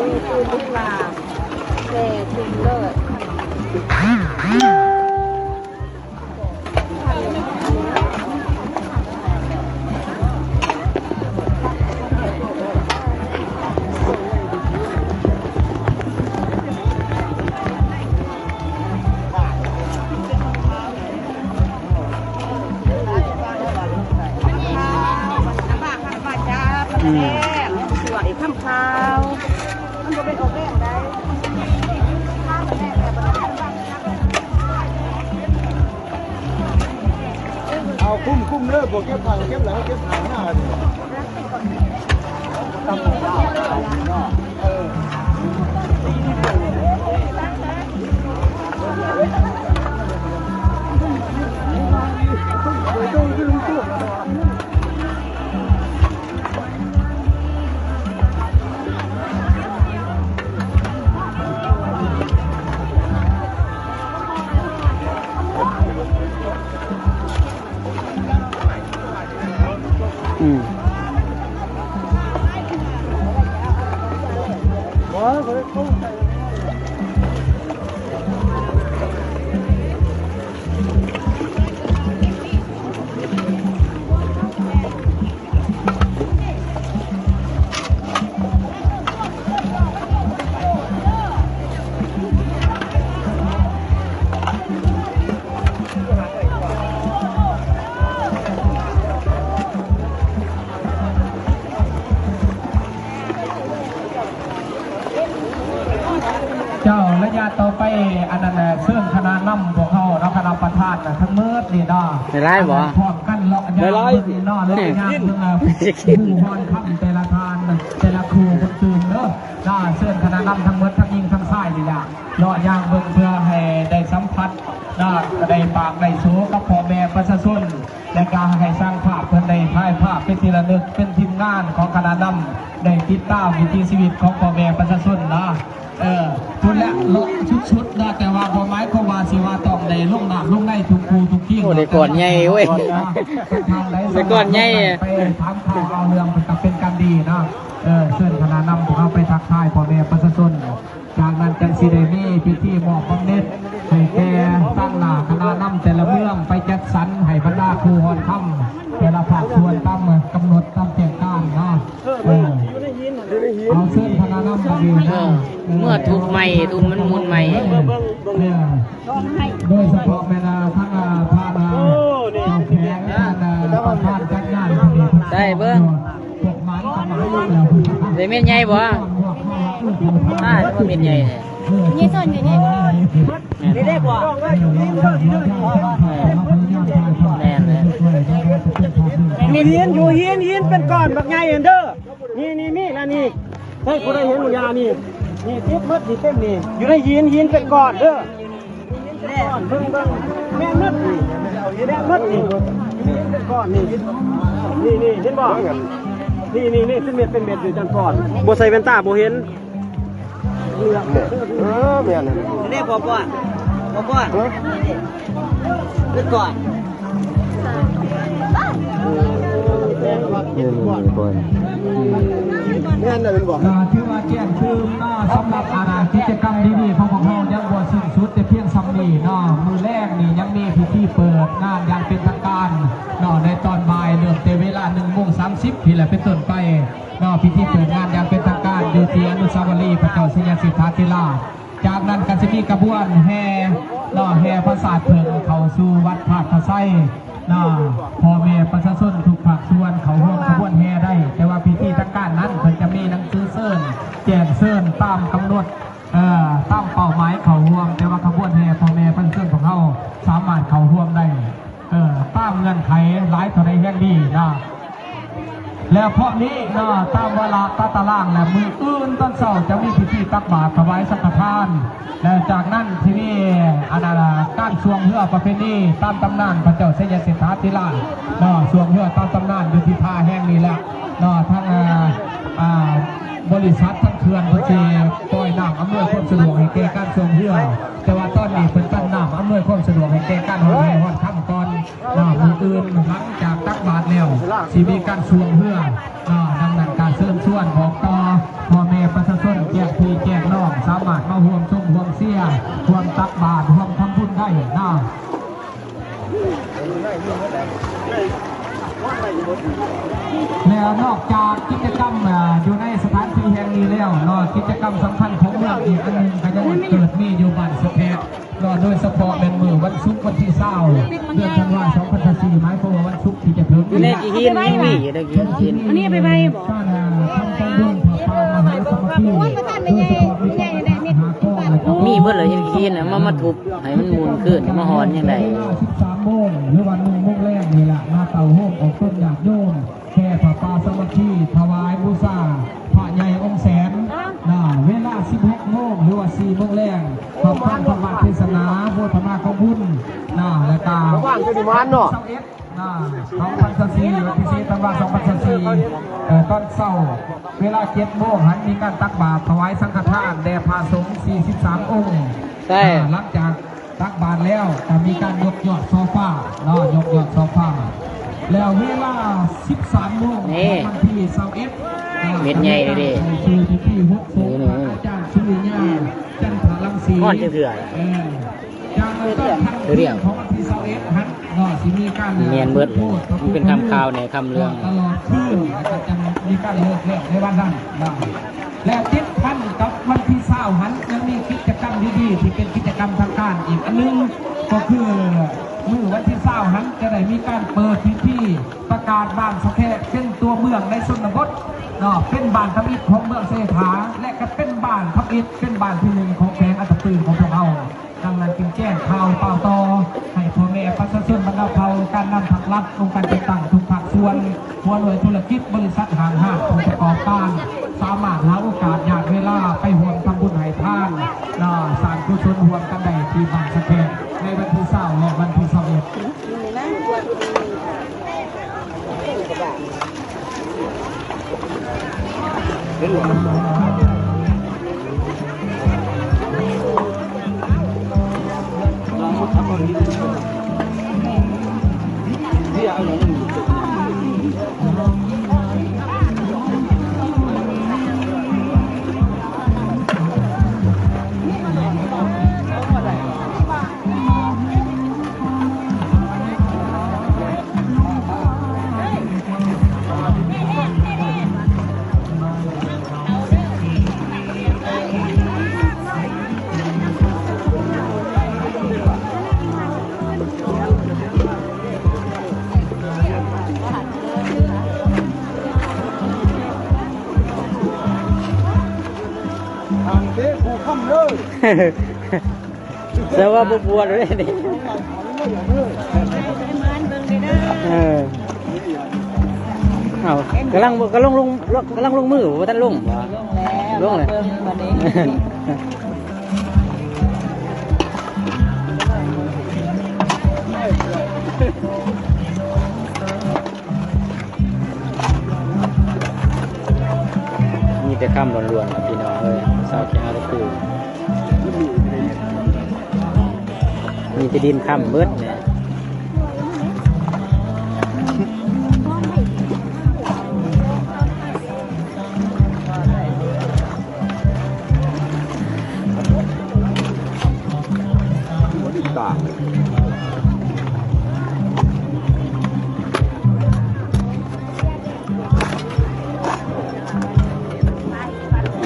S3: ี่คือลูกลาแต่ถึงเลิศ สวัสดีข้ามข้าวมันจะเป็นโอเคได้
S4: เอาคุ้มเลิกบอกเก็บถังเก็บหลังเก็บถังหน้า
S1: เจ้าระยะต่อไปอันนั้นเสื่อมคณะนำพวกเขาเราคณะประธานทั้งเมื่อนี่นาะ
S2: ไม่ไล่บ่
S1: พร้อมกันเลาะยางนี่นาะเลาะยางเมืองผู้ฮอนคำแต่ละทานแต่ละครูคนตื่นเนอะน่าเสื่อมคณะนำทั้งเมื่อทั้งยิงทั้งไส้นี่แหละเลาะยางเมืองเพื่อให้ได้สัมผัสน่าได้ปากได้โซ่กับพ่อแม่ประชาชนและการให้สร้างภาพเพื่อได้ถ่ายภาพเป็นที่ระลึกเป็นทีมงานของคณะนำได้ติดตามวิถีชีวิตของพ่อแม่ประชาชนนะทุนและลดชุดๆนะแต่ว่าพอไม้ก็ว่าสิว่าต้องได้ลงน้ำลงในทุกคูทุกที่
S2: โอ้ได้ก่อนใหญ่เว้ยได้ก่อนใหญ่
S1: ไปถามข่าวเอาเรื่องกับเป็นการดีนะเชิญคณะนำเขาไปทักทายพ่อแม่ประชาชนจากนั้นจังสีเดมี่พิธีมอบบำเหน็จให้แก่ตั้งหน้าคณะนำแต่ละเมืองไปจัดสรรให้บรรดาครูฮอนค่ำแต่ละภาคส่วนตามกำหนดตามแจกการนะเอาเชิญคณะนำมาดีนะ
S2: เมื่อทุกใหม่ทุนมันมุนใหม่
S1: เนี่ยโดยเฉพาะแม่นาทั้งพานาเจ้าแขกท่านประธานจัดงานคนนี้
S2: ได้เบิ้ง
S1: พวกมันก็มาแล้ว
S2: ได้เม็ดใหญ่บ่ถ้าว่าเม็ดใหญ่เนี่ย
S3: ยี่ส่วนอยู่นี่
S2: ไม่ได้กว่าแน่เลย
S4: มีหินอยู่หินเป็นก้อนแบบไงเห็นเด้อนี่นะนี่ให้คุณได้เห็นหมูยานี่ทิพมัดนี่เต็มนี่อยู่ในหินเป็นก้อนเด้อเบิ่งแม่มัดนี่แม่มัดนี่เป็นก้อนนี่เห็นบ่นี่เป็นเม็ดอยู่จังก้อนบ่ใส่แว่นตาบ่เห็นแม่นนี่บ่ก่อนเป็นก้อน
S1: ถือว่าแจ้งคืนน้อสำหรับกิจกรรมดีๆของพวกเรายังบ่สิ้นสุดแต่เพียงซ้ำนี้น้อมือแรกนี่ยังมีพิธีเปิดงานอย่างเป็นทางการน้อในตอนบ่ายเริ่มแต่เวลา1:30นี่แหละเป็นต้นไปน้อพิธีเปิดงานอย่างเป็นทางการอยู่ที่อนุสาวรีย์พระเจ้าสิริสิทธาธิราชจากนั้นก็จะมีกระบวนแห่น้อแห่พระศาสตร์เพิ่งเข้าสู่วัดพระธาตุไส้พ่อแม่ประชาชนทุกภาคส่วนเขาร่วมขบวนแห่ได้แต่ว่าพิธีทางการนั้นเพิ่นจะมีหนังสือเชิญแจ้งเชิญตามกำหนดตามเป้าหมาย ามเงื่อนไขหลายเท่าใดแห่งดีนะแล้วพร้อมนี้นะตามเวลาตารางและมืออื่นตอนเช้าจะมีพิธีตักบาตรถวายสังฆทานและจากนั้นที่นี่อาณาการสวงเรือประเพณีตามตำนานพระเจ้าเสยสิทธาธิราชนะสวงเรือตามตำนานอยู่ที่ท่าแห่งนี้แหละนะทั้งบริษัททั้งเขื่อนก็จะปล่อยน้ำอำนวยความสะดวกให้แก่การสวงเรือแต่ว่าตอนนี้เป็นตั้งน้ำอำนวยความสะดวกให้แก่การหอดข้ามก่อนมืออื่นหลังจากตักบาตรแล้วที่มีการสวงเรือดังนั้นการเชิญชวนของต่อพ่อแม่ประชาชนแจกพี่แจกน้องสามารถมาห่วมชมห่วมเสียห่วมตักบาตรห่วมทำบุญได้นะแล้วนอกจากกิจกรรมอยู่ในสถานที่แห่งนี้แล้วกิจกรรมสำคัญของเมืองอีกอันหนึ่งก็ยังเกิดมีอยู่บ้านสะแพะโดยเฉพาะเป็นมือวันศุกร์วันที่20เดือนธันวาคม2024หมายความว่าวันศุกร์ที่จะถึง
S2: อยู่ในกี่หินนี่มีอยู่ในกี่หิน
S3: อันนี้ไปไหมบอก
S1: ทำการบุญพระปามหาสมคีโดยเฉพาะมีการหาก้อน
S2: มีเบิดเลยหินนะมาทุบให้มันมูลขึ้นมาหอนยังไง
S1: 13 โมงหรือวัน1 โมงแรกนี่แหละมาเต่าโฮมออกต้นอยากโยมแค่พระปาสมคีถวายบูชาพระใหญ่องค์แสนเวลา 16 โมงหรือว่า 4 โมงแรกพระพันธบัตรเทศนาโพธมาของบุญและกาว่างจะดีมันเนาะ2024วันที่4ธันวาคม2024ตอนเช้าเวลา 7 โมงหันมีการตักบาตรถวายสังฆทานแด่พระสงฆ์43 องค์
S2: ใช่
S1: หลังจากตักบาตรแล้วจะมีการยกยอดโซฟายกยอดโซฟาแล้วเวลา 13 โมงวันที่21
S2: เม็ดใหญ่เลยดิ
S1: คือที่6อาจารย์สุริยาจันทรังสี
S2: หอนจะเถื่อ
S1: จากนั้นก็ทางเรื่องของวันที่21ฮัทสิมีการ
S2: เนียนเบิดมันเป็นคำข่าวในคำเรื่อง
S1: ตลอดคืนแล้วก็จะมีการเลิกในวันนั้นและติดพันกับวันที่20หันยังมีกิจกรรมดีๆที่เป็นกิจกรรมทางการอีกอันนึงก็คือมื้อวันที่20หันจะได้มีการเปิดพิธีประกาศบ้านสะแพะเป็นตัวเมืองในชนบทเป็นบ้านทำอิฐของเมืองเสถาและก็เป็นบ้านทำอิฐเป็นบ้านที่หนึ่งของแขวงอัตตปืนของพวกเราดังนั้นจึงแจ้งข่าวเป่าต่อให้พ่อแม่ประชาชนบรรดาเผ่าการนำผักรัฐองค์การติดตั้งทุกภาคส่วนหัวหน่วยธุรกิจบริษัทห้างผู้ประกอบการสามารถหาโอกาสอยากเวลาไปห่วมทำบุญให้ทานสร้างกุศลห่วมกันได้ที่บ้านสะแพะในวันที่20และวันที่
S2: แต่ว่าบวชเลยนี่เอากำลังลงมือว่าท่านลงลงเลยมีแต่คำล้วนๆพี่น้องเลยสาวแก่ก็คือมีแต่ดินคำเบิดเนี่ย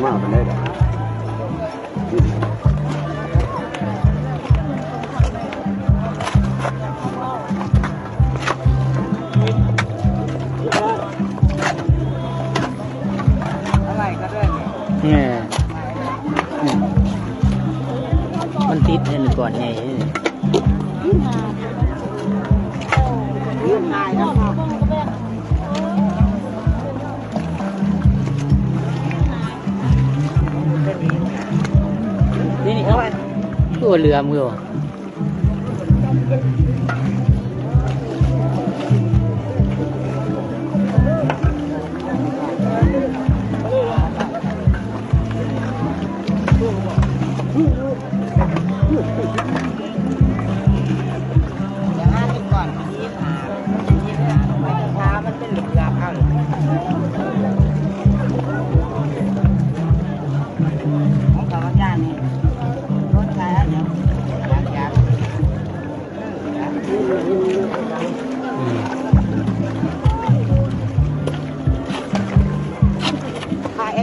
S5: มาเป็นได้
S2: มันติดเห็นก่อนไง เหลือมอยู่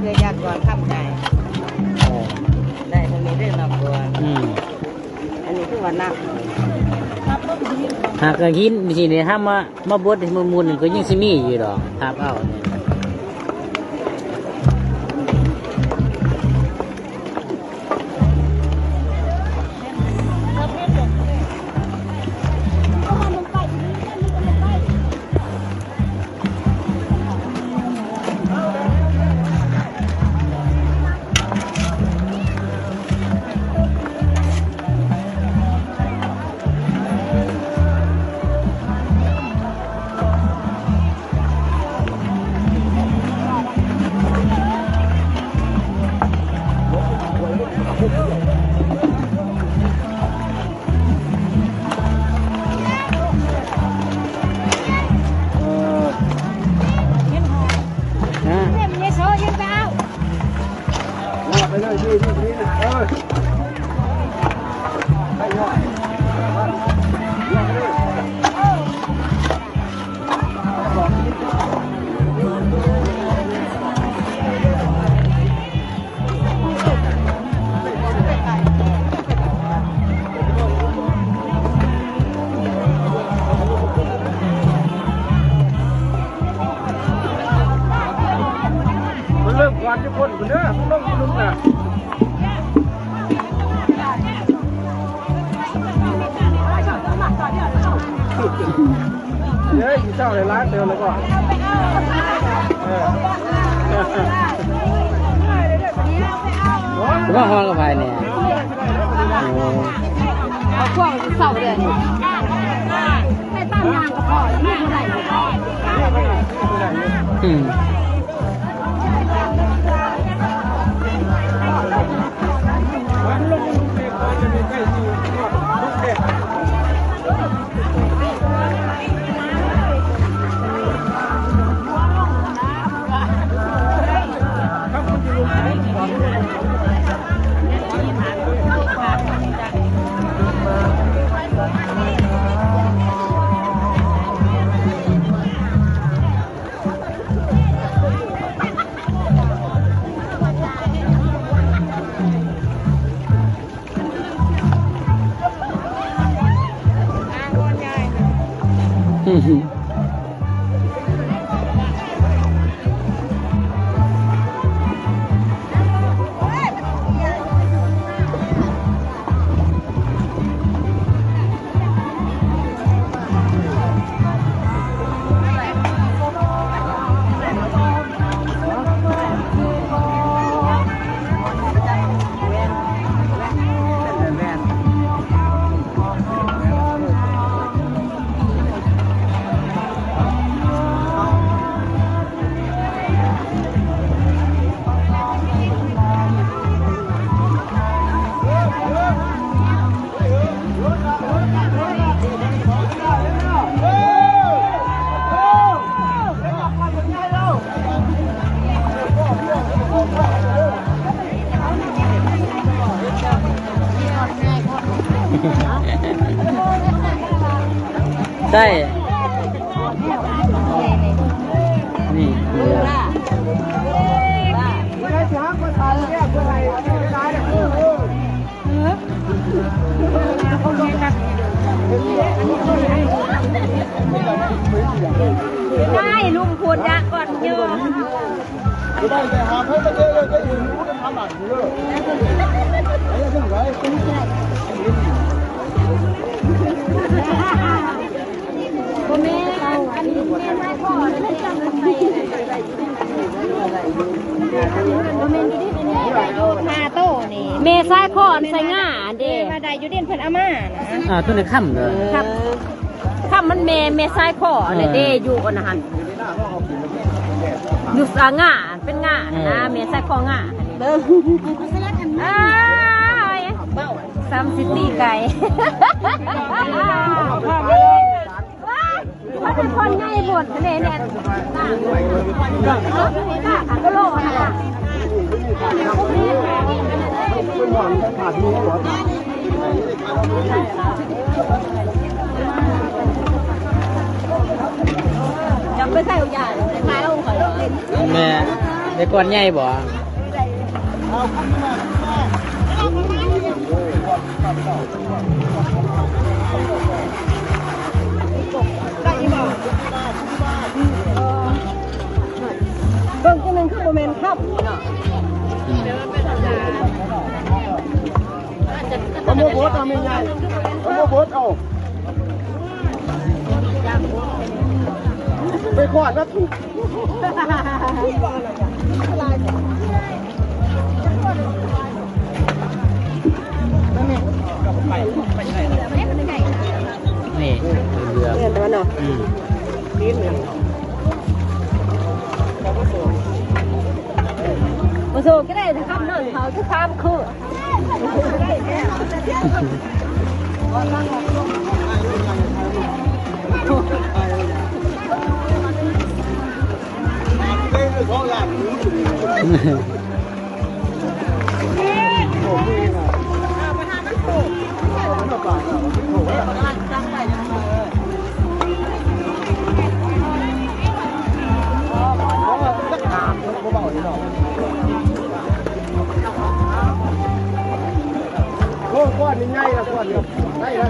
S3: เลยยากก่อนข้ามใจได้ทางนี้ได้มาก่อนอันนี้คือวันนัก
S2: หากกระหินสิเนี่ยถ้ามาบดมุนๆก็ยิ่งซิมีอยู่ดอกทับเอา
S4: เริ่มก่อนทุกคนคุณเด้อต้องลุกนะเฮ้ยเจ้าเลยร้านเดียวแล้วก็
S2: ว่าห้องกับภายเนี่ย
S3: เอาพวกเสาเดือนไม่ตั้งงานก็พอไม่เท่าไหร่
S2: ได้นี่
S3: ได้ลุงพูดยากก่อนเยอะ
S4: ได้แต่หาให้ประเทศก็อยู่รู้ทำหนักเยอะไอ้ยังไง
S3: พ่อแม่อันนี้แม่ไม่พอเลยจำเป็นไป
S6: หาโต้นี่เมซ่าคอนใส่ง่าเด้มาได้อยู่เด่นเพิ่นอาม่านะ
S2: ตัวนี้ค่ำเลย
S6: ครับครับมันเมซ่าคอเนี่ยเด้อยู่กันนะฮันอยู่สาง่าเป็นง่านะเมซ่าคอง่าเด้อซ้ำซิตี้ไก่เขาเป็นคนง่ายหมดเลยเนี่ยก็โลกนะจำไม่ใช่อุญาขายองค์ขอย
S2: แม่ในก้อนใหญ่บ่
S6: เบิ่งจังนึงคือบ่แม่นครับเนาะ
S4: เอาโมโบสเอาไม่ใหญ่เอาโมโบสเอาไปขวดนะถูก
S2: นี่เรือ
S6: เห็นแต่ว่าเนาะมาโซก็ได้ถ้าคำนั่นเขาทุกคำคือ
S4: โอ้ก้อนนี่ง่ายละก้อนเนี่ยได้แล้ว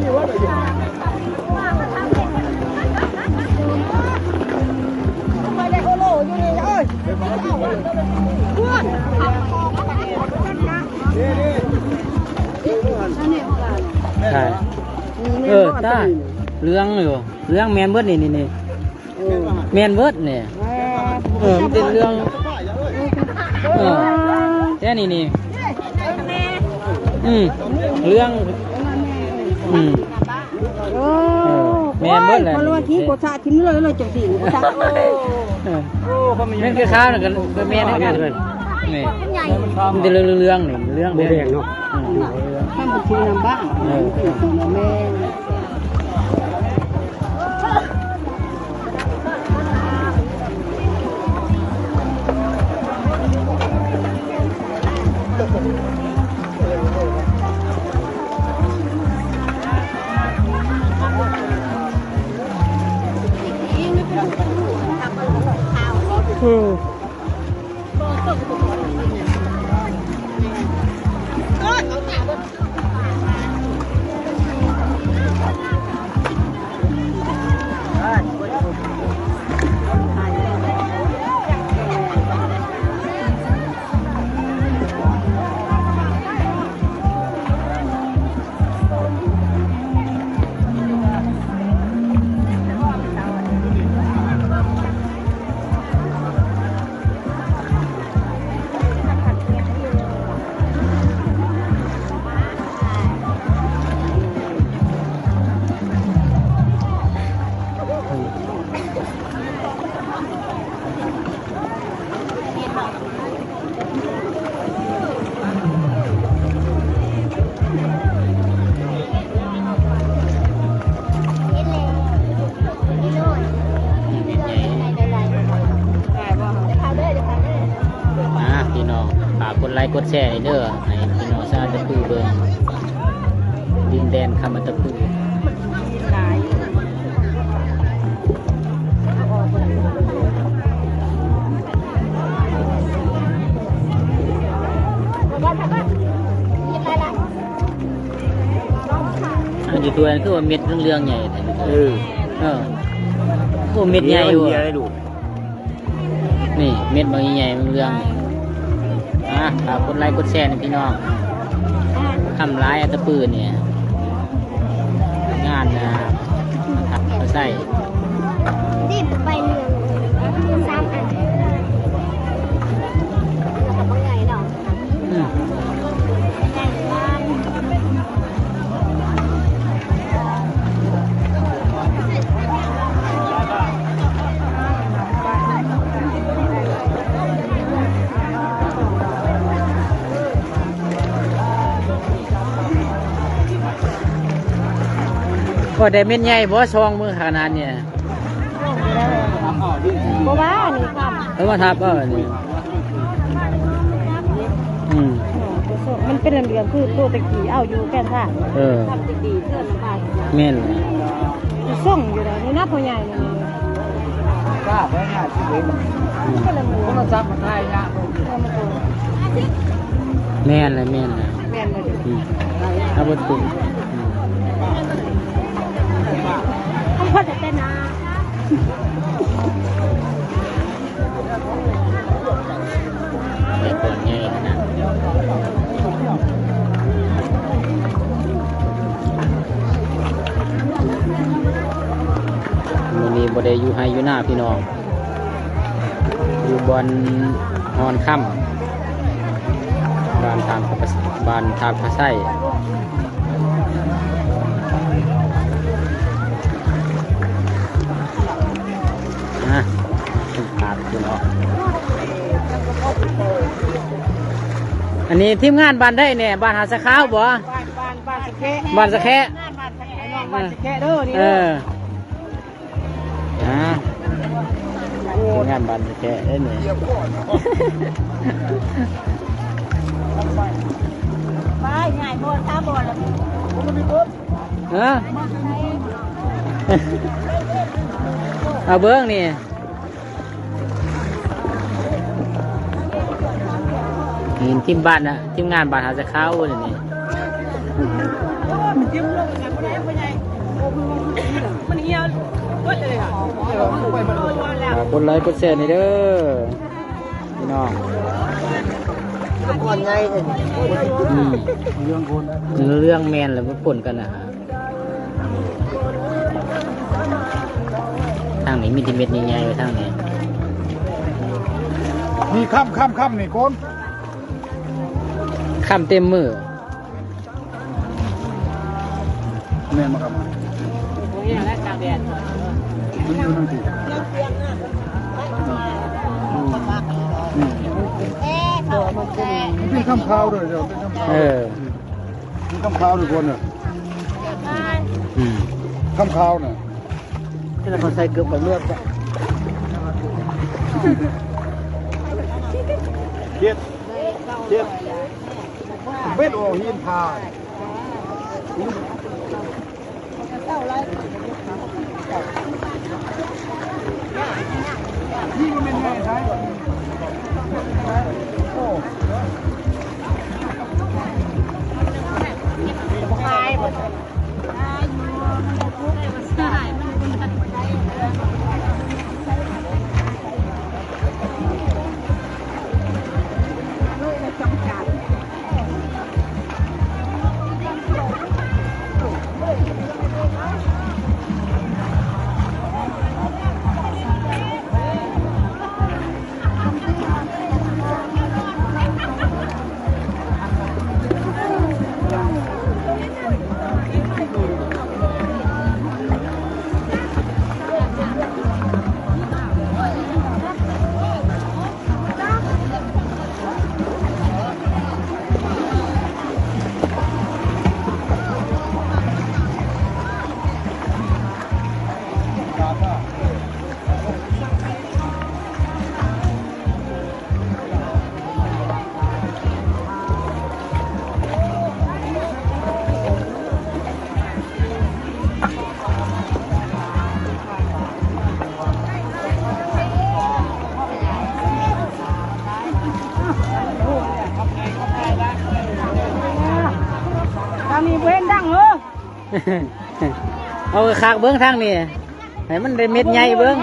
S4: นี่ว่าอะไรอยู่
S6: ไปได้โอโลอยู่นี่เอ้ยเพื่อน
S2: ใช่ตาเรื่องอยู่เรื่องแมนเบิร์ดนี่แมนเบิร์ดเนี่ยมันเป็นเรื่องแค่นี้เรื่องแมนเบิร์ดเลยมันว่าที่โคชาทิ้งเลยจังสิโคชานั่นคือข้าวนะกันแมนนั่นกันเลยนี่มันเป็นเรื่องนี่เรื่องแดงเนาะ
S6: ข้ามไปซื้อน้ำบ้างแม่
S2: พี่น้องฝากกดไลค์กดแชร์เด้อให้พี่น้องชาวตะปูเบิ่งดินแดนคำตะปูอยู่ตัวนั้นคือว่าเม็ดเรื่องใหญ่โอ้เม็ดใหญ่อยู่นี่เม็ดบางใหญ่เรื่องฝากกดไลค์กดแชร์นะพี่น้องทำร้ายอัตปืนเนี่ยงานถักเขาใส่
S6: ดิบไปเรื่อง3 อัน
S2: อได้เม็ดใหญ่บ่ซองมือขนาดเนี่ย
S6: บ่ว่านี่ค่ะ
S2: มาทับนี่
S6: มันเป็นเรื่องคือตัวตะกี้เอาอยู่แก่นท่าทำดีๆเพื่อนน้ำปลา
S2: แม่น
S6: ส่งอยู่เลยนี่นับพ่อใหญ่นี่
S3: กล้าไปหาชีวิต
S6: ก็เลยมือ
S3: มันจับมันได้ยาก
S2: แม่นเลยแม่นเลย
S6: แม่นเลย
S2: เอาบตุ่ม
S6: เขาพ่อจะเต้นนะ
S2: ไปก่อนไงนะวันนี้บ่ได้อยู่ให้อยู่หน้าพี่น้องอยู่บนฮอนค่ำบ้านทางพระไส้ขาดพี่น้องอันนี้ทีมงานบ้านได้เนี่ยบ้านหาสะข้าวบ่
S3: บ้านสะแค่
S2: บ้านสะแค่
S3: บ้านสะแค่เด้อนี่
S2: เออทีมงานบ้านสะแค่ได้เนี่ย
S6: ไปง่ายบอลตาบอลแล้ว
S2: เอาเบิ้งนี่ทีมบ้านนะทีมงานบ้านหาจะเข้าเลยนี่คนไลค์กดแชร์นี่เด้อพี่น้อง
S3: ก่อนไง
S2: เรื่องแมนแล้วมันปนกันนะฮะทางนี้มีดิเม็ดใหญ่ๆไว้ทางนี้
S5: มีค่ำนี่โกน
S2: ข้ามเต็มมือ
S5: แม่มาครับ
S3: ตรงนี้แหละกลางแดด
S5: มันอยู่นั่นสิ มันเป็นข้ามขาวด้วยเดี๋ยวเป็นข้ามขาวเป็นข้ามขาวด้วยคนเนี่ยข้ามขาวเนี่ย
S3: ที่เราใส่เกือบกับเลือด
S5: เจ็ดเบ็ดโอหินพานี่ก็เป็นไงใช่โอ้
S2: เอาคากเบิ้งทางนี่ให้มันได้เม็ดใหญ่เบิ้ง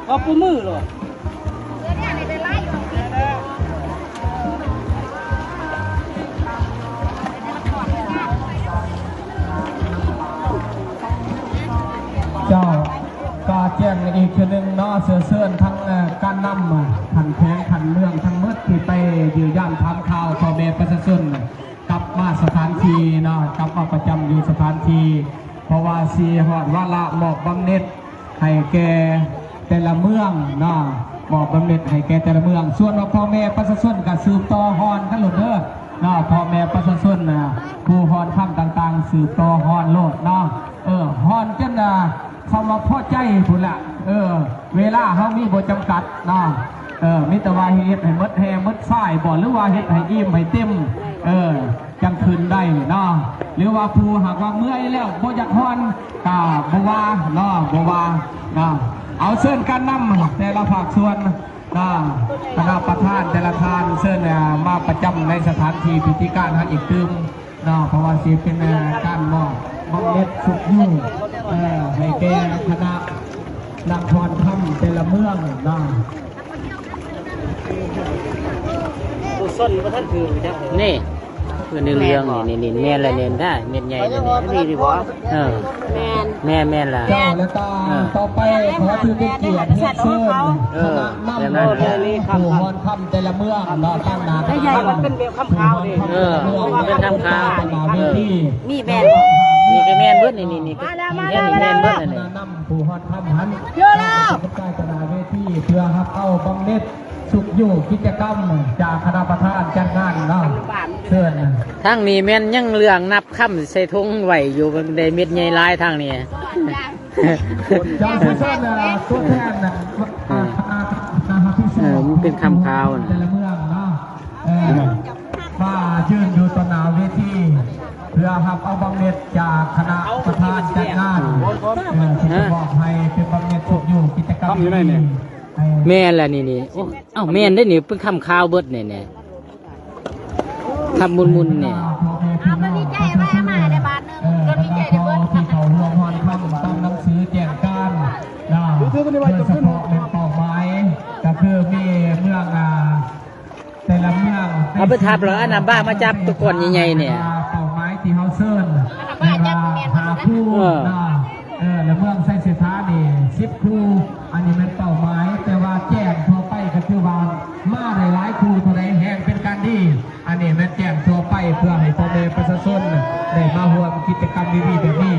S3: เอาปูมือเลย
S1: เจ้าก็แจ้งอีกทีหนึ่งเนาะเสือเสื่อนทั้งการนำขันแข้งขันเมืองทั้งมืดที่ไปยืนยันทำข่าวต่อเบประชาชนกลับมาสถานที่เนาะกลับมาประจำอยู่สถานที่เพราะว่าสีหอดว่าละหมอบบำเหน็จให้แก่แต่ละเมืองเนาะหมอบบำเหน็จให้แก่แต่ละเมืองส่วนพ่อแม่ประชาชนกับสืบต่อฮอนกันหลุดเด้อ เนาะพ่อแม่ประชาชนนะครูฮอนคำต่างๆสืบต่อฮอนโลดเนาะฮอนจนเขามาพอใจพุ่นละเวลาเขามีบทจำกัดเนาะมิตรวาเฮ็ดให้มดแห่มดฝ้ายบ่หรือว่าเฮ็ดให้อิ่มให้เต็มจังคืนได้เนาะหรือว่าผู้หากว่าเมื่อยแล้วบ่อยากฮอนก็บ่ว่าเนาะบ่ว่าเนาะเอาเชิญการนำแต่ละภาคส่วนคณะประธานแต่ละท่านเชิญมาประจำในสถานที่พิธีการอีกตึมเพราะว่าสิเป็นการมอบเม็ดสุกยุ่งให้แก่คณะนครธรรมแต่ละเมือง
S4: ผู้ส้นว่าท่านคือจัง
S2: นี่เพื่อนเรื่องนี่แม่นละเน้นได้เม็ดใหญ่เลยนี่ดีบ่แม่นละ
S1: เจ้าและตาต่อไปขอถือเป็นเกียรติเฮ็ดเชิญคณะนำผู้ฮอนคำแต่ละเมืองตั้งนาตั้งตา
S4: มันเป็นแบบคำข่าวดิ
S2: เป็นคำข่าว
S3: มีแม่น
S2: นี่ก็แม่นเบิดนี่แม่นเบิดนี่
S1: นำผู้ฮอนคำหันเยอะแล้วกระจายกระดาษเวทีเพื่อรับเอาบำเหน็จสุขอยู่กิจกรรมจากคณะประธานจัดงานเชิญ
S2: ทางนี้แม่นยังเรื่องนับค่ำใส่ถุงไหวอยู่ในเม็ดใหญ่ลายทางนี้
S1: จอมเชิญตัวแทน
S2: มันเป็นคำข่าว
S1: แต่ละเมืองมายืนอยู่ต่อหน้าเวทีเพื่อรับเอาบำเหน็จจากคณะประธานจัดงานที่จะบอกให้เป็นบำเหน็จสุขอยู่กิจกรรม
S2: แม่นละนี่โอ้เอ้าแม่นได้นี่เป็นคำข่าวเบิดเนี่ยคำมุนเนี่ย
S6: มันดีใจไหมมาในบ้านนึงก็ดีใจในเบิร์ด
S1: ที่เขารวมฮอนคำตั้งหนังสือแจกการโดยเฉพาะเป็นเป้าหมายก็คือมีเมืองแต่ละเมือง
S2: เอาไปทับเหรออันนั้นบ้ามาจับตัวก่อนใหญ่ๆเนี่ย
S1: เป้าหมายที่เขาเซิร์นหาคู่แล้วเมืองไซเซธานี่10 คู่อันนี้เป็นเป้าหมายแต่ว่าแจ้งทั่วไปก็คือว่ามาหลายคู่เท่าไรแห่งเป็นการดีอันนี้เป็นแจ้งทั่วไปเพื่อให้พ่อแม่ประชาชนได้มาร่วมกิจกรรมดีๆแบบนี้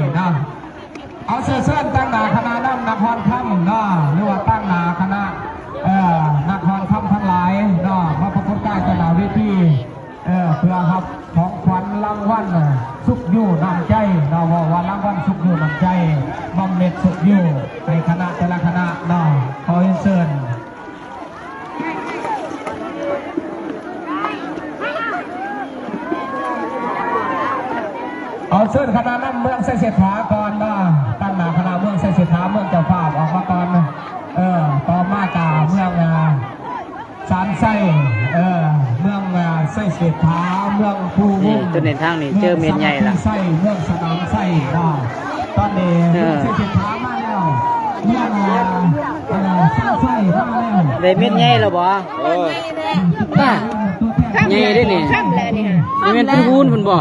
S1: เอาเชิญตั้งหนาคณะนครค่ำหรือว่าตั้งหนาคณะนครค่ำทั้งหลายมาประกอบการต่อหน้าเวทีเพื่อครับของขวัญรางวัลสุขอยู่นำใจว่ารางวัลสุขอยู่นำใจบำเหน็จสุขอยู่ในคณะแต่ละคณะขอเชิญเอาเชิญคณะนำเมืองไซเสถาก่อนตั้งหน้าคณะเมืองไซเสถาเมืองเจ้าภาพออกมาก่อนต่อมาจากเมืองสารไส้เมืองไส้เสถาเมืองภูมิ
S2: ตัวในทางนี้เจอเมียนใหญ่ละ
S1: ไส้เมืองสนามไส้ตอนนี้เมืองไส้เสถามาแล้วเมืองสร้างไส้มาแล้ว
S2: ได้เมียนใหญ่แล้วบ่ใหญ่ได้นี่นี่เป็นพูนมันบ่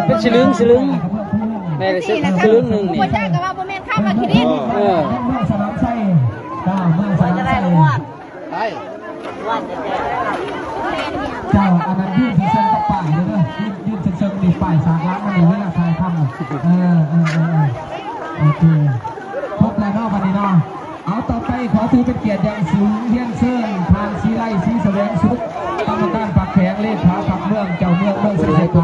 S2: เป็นสลึงแม่สลึงหนึ่งนี่
S6: หัวใจกับว่าโมเมนต์ข้ามมาคิดดิ
S1: เมืองสนามไส้เมืองสนามไส้เจ้าอันนั้นยื่นเชิงกับป่ายเลยนะยื่นเชิงดีป่ายสาระมันอยู่เวลาทายคำโอเคพบแล้ววันนี้เอาต่อไปขอถือเป็นเกียรติอย่างสูงเยี่ยงเชิญทางสีไล่สีแสดงสุดกรรมการปักแขงเลขขาปักเมืองเจ้าเมืองเสด็จขอ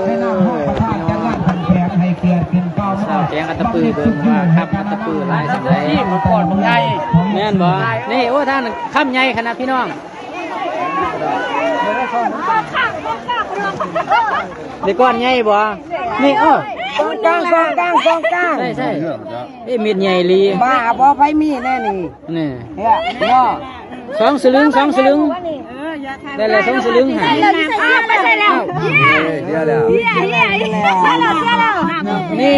S1: ให้นำห้องประธานจัดงานขันแขงให้เกียรติขึ้นเก้าเมื่อ
S2: แขงอัตปือเบิ่งว่าครับอัตปือลายสักไรก่อนใหญ่แม่นบ่นี่โอ้ท่านข้ามใหญ่ขนาดพี่น้องเด็กก้อนใหญ่บ่นี่
S3: สองกลาง
S2: ใช่เม็ดใหญ่ลี
S3: บ้าบ่ไผมีแน่นี่
S2: สองสลึงได้แล้ว2 สลึงหา
S6: ไม่ใช่แล้ว
S2: นี่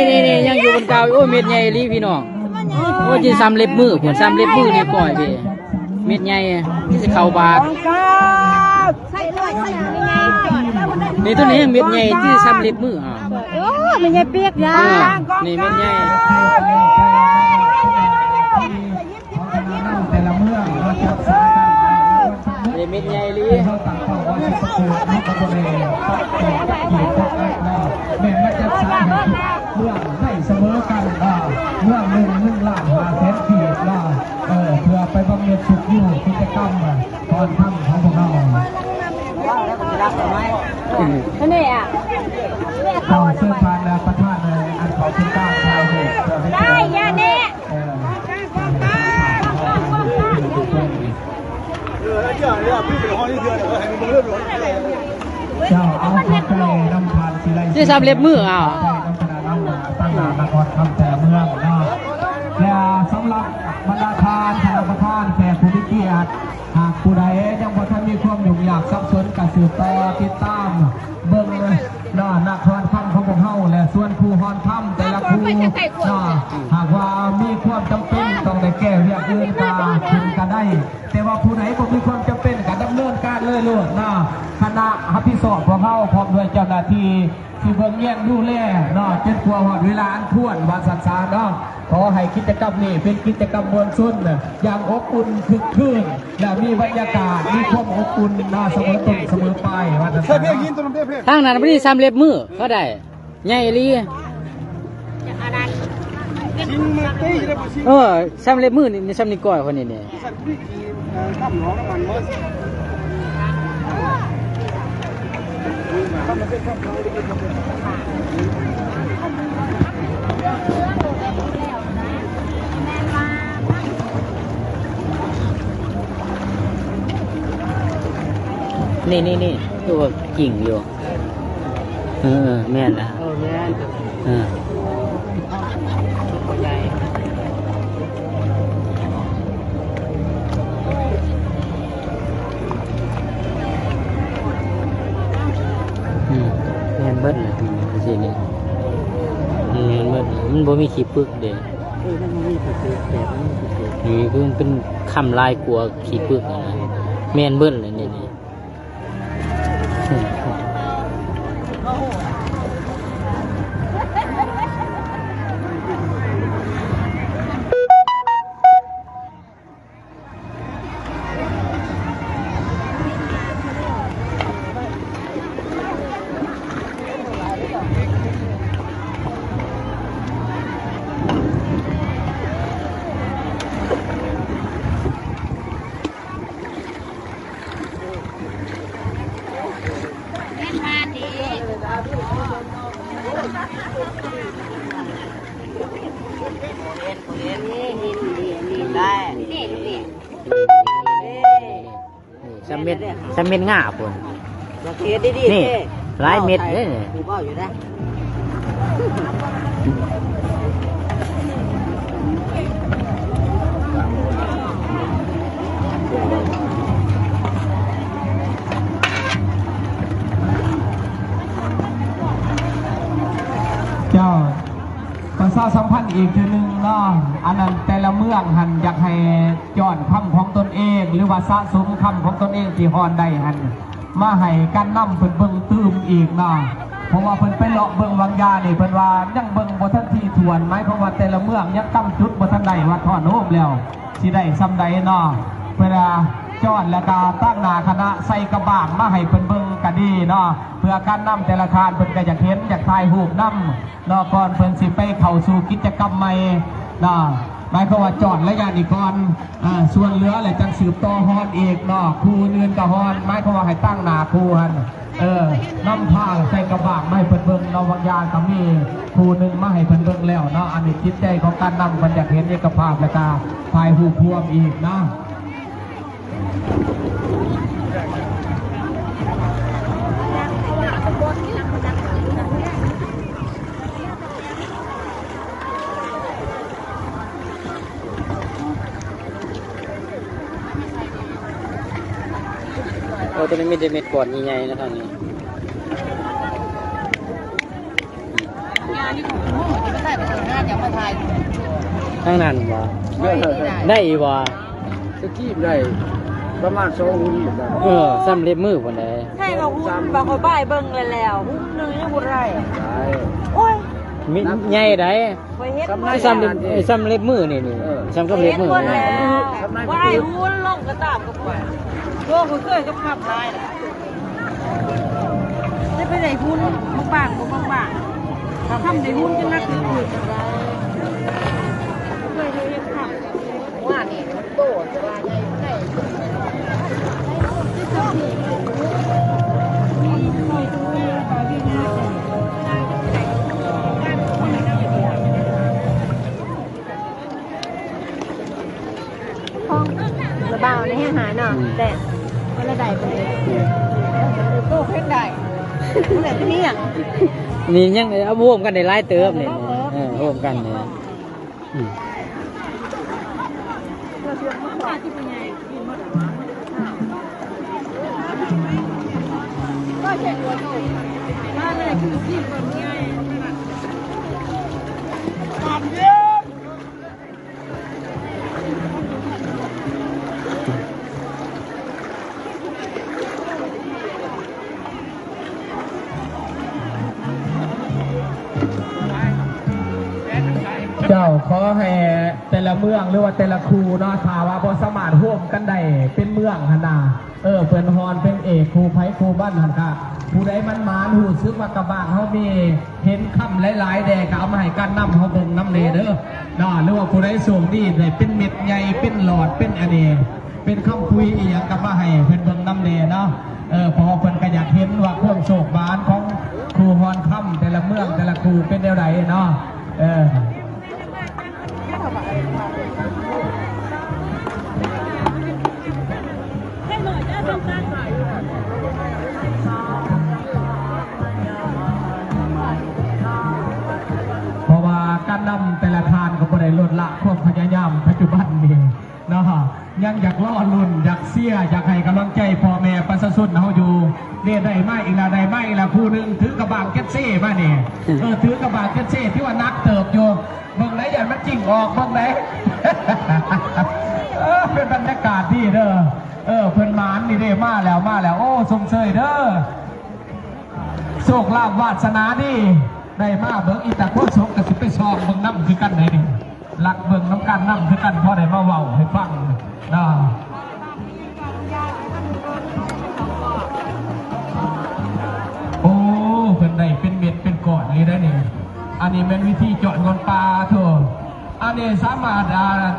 S2: ยังอยู่บนเก่าโอ้เม็ดใหญ่ลีพี่น้องโอ้จีซ้ำเล็บมือผลซ้ำเล็บมือนี่ปล่อยไปเม็ดใหญ่ที่จะเข้าบาทนี่ตัวนี้เม็ดใหญ่ที่ซ้ำเล็บมือ
S6: โอ้เม็ดใหญ่เปียกยา
S2: นี่เม็ดใหญ่
S1: แต่ละเมืองเราจะสร้าง
S2: เม็ดใหญ่ลี
S1: เขาต่างเขาว่าจะประกวดนักบอลเลยต้องเกี่ยวกับแม่มาจัดสรร เมืองได้เสมอกันเมือง1 ล้าน5แสนกีบเพื่อไปบำเหน็จสุขอยู่กิจกรรมตอนค่ำของพวกเรา
S3: ว่าแล้วก็จะรับได้ไหม
S6: นี่อ่ะ
S1: ต่อเสื้อผ้าและประทานอันขอคุณก้าวชายเหตุได้
S6: ยาเนี่ย
S1: เจ้าเอาเข้าใจนำทานสิไร
S2: ที่ทำเล็บมืออ่ะ
S1: ตั้งนานครคำแต่เมืองและสำหรับบรรดาทานธนาคารแขกผู้มีเกียรติหากผู้ใดยังบ่ทันมีความยุ่งยากซับซ้อนกับสืบต่อติดตามเบิ่งนักฮอนคำของพวกเฮาและส่วนครูฮอนคำแต่ละครูหากว่ามีความจำเป็นต้องได้แก้เรื่องอื่นก็ขึ้นก็ได้ แต่ว่าผู้ไหนบ่มีความจำเป็นก็ดำเนินการเลยลูกคณะรับผิดชอบพวกเฮาพร้อมด้วยเจ้าหน้าที่ที่เบิ่งแย่งดูแลจนกว่าหอดเวลาอันควรว่าสัตว์สารขอให้กิจกรรมนี้เป็นกิจกรรมมวลชนอย่างอบอุ่นคึกคืนและมีบรรยากาศมีความอบอุ่นเสมอต้นเสมอปลายว่าสัตว์สาร
S2: ทางนั้นไม่ได้ทำเล็บมือเขาได้ใหญ่ลีทำเล็บมือนี่ทำนี่ก้อยคนนี้เนี่ยนี่ตัวกิ่งอยู่แม่นละแม่นใหญ่แม่นเบิดเลยสิเนี่ยแม่นเบิดมันบ่มีขี้ปึกเด้มันบ่มีขี้ปึกแต่มันมีขี้ปึกนี่คือมันเป็นคำลายกลัวขี้ปึกนะแม่นเบิดเลยนี่สำเม็ดง่าคนนี่หลายเม็ดเลย
S3: กูก็อยู่นะ
S1: เจ้าประชาสัมพันธ์อีกทีหนึ่งอันนั้นแต่ละเมืองหันอยากให้ย้อนคำของตนเองหรือว่าสะสมคำของตนเองที่ฮอนได้หันมาให้การนำเพิ่นเบิ่งตื้มอีกเพราะว่าเพิ่นไปเลาะเบิ่งวังยานี่เพิ่นว่ายังเบิ่งบ่ทันที่ทวนหมายความว่าแต่ละเมืองยังตั้งจุดบ่ทันได้ว่าทอดโน้มแล้วสิได้ซ้ำใดเพื่อจอดแล้วก็ตั้งหน้าคณะใส่กระบางมาให้เพิ่นเบิ่งก็ดีเพื่อการนำแต่ละคานเพิ่นก็อยากเห็นอยากถ่ายรูปนำก่อนเพิ่นสิไปเข้าสู่กิจกรรมใหม่หมายความว่าจอดระยะนี้ก่อนส่วนเหลือแหละจังสืบต่อฮอนอีกครูเนือนกับฮอนหมายความว่าให้ตั้งหน้าครูหันน้ำผ้าใส่กระบางไม่เพิ่นเบิ่งวังยานก็มีครูหนึ่งมาให้เพิ่นเบิ่งแล้วอันนี้จิตใจของการนำมันอยากเห็นเอกภาพและก็ถ่ายรูปรวมอีก
S2: ตัวนี้มีเม็ดก่อนใหญ่ๆนะทางนี้ทางนั้นบ่ได้บ่
S5: สกีบได้ประมาณ2 หุ่น
S2: ซ้ำเล็บมือคนใด
S3: ใช่ก็หุ่นบางคนบ่ายเบิ่งแล้วหุ่นนึงยังบ่ได้โอ้ย
S2: มีใหญ่ได้ซ้ำเล็บมือนี่ซ้ำกับเล็บมือ
S3: บ่ได้หุ่นลงก็ตามกับว่าโลกเคยกับขับลายได้ไปไหนหุ่นบางๆ
S6: ทำได้หุ้นกันนักเลยว่านี่โตจะว่าใหญ่ได้ห้องระเบาในให้หาเนาะแต่ก็ระได้ไปเลยโตเพชรได้แต่ที่นี่อ่ะ
S2: นี่ยังเอาร่วมกันได้หลายเติมนี่ร่วมกันนี่
S1: เจ้าขอให้แต่ละเมืองหรือว่าแต่ละครูเนาะถ้าว่าบ่สามารถร่วมกันได้เป็นเมืองหั่นน่ะเป็นฮอนเป็นเอกครูไผครูบ้านหั่นค่ะผู้ใดมันหมานหูซึกว่ากระบ้างเฮามีเห็นคำหลายๆแดก็เอามาให้กันนำเฮาเบิ่งนำเด้อเนาะหรือว่าผู้ใดสูงดีได้เป็นเม็ดใหญ่เป็นหลอดเป็นอันนี้เป็นคำคุยอีหยังก็มาให้เพิ่นเบิ่งนำเด้เนาะเพอเพิ่นก็อยากเห็นว่าความโชคบานของครูฮอนค่ำแต่ละเมืองแต่ละครูเป็นแนวใดเนาะเพราะว่าการนำแต่ละทานก็บ่ได้ลดละความพยายามปัจจุบันนี่เนาะยังอยากล่อลุ่นอยากเสียอยากให้กำลังใจพ่อแม่ประชาชนเฮาอยู่เนี่ยได้มาอีกแล้วได้มาอีกแล้วคู่หนึ่งถือกระบางเก็ตเซ่มาเนี่ยถือกระบางเก็ตเซ่ที่ว่านักเติบอยู่เบิ่งไหนอย่างมันจริงออกเบิ่งไหน เป็นบรรยากาศดีเด้อเพิ่นหมานนี่เด้มาแล้วโอ้สมเชยเด้อโชคลาภวาสนาดีได้มาเบิ่งอีตาโคตรโชคกับสิไปซองเบิ่งน้ำคือกันไหนนี่หลักเบิ่งน้ำกันน้ำคือกันพอได้มาเว้าให้ฟังนะโอ้เพิ่นได้เป็นเม็ดเป็นก้อนนี่ได้นี่อันนี้เป็นวิธีเจาะเงินปลาเถอะอันนี้สามารถ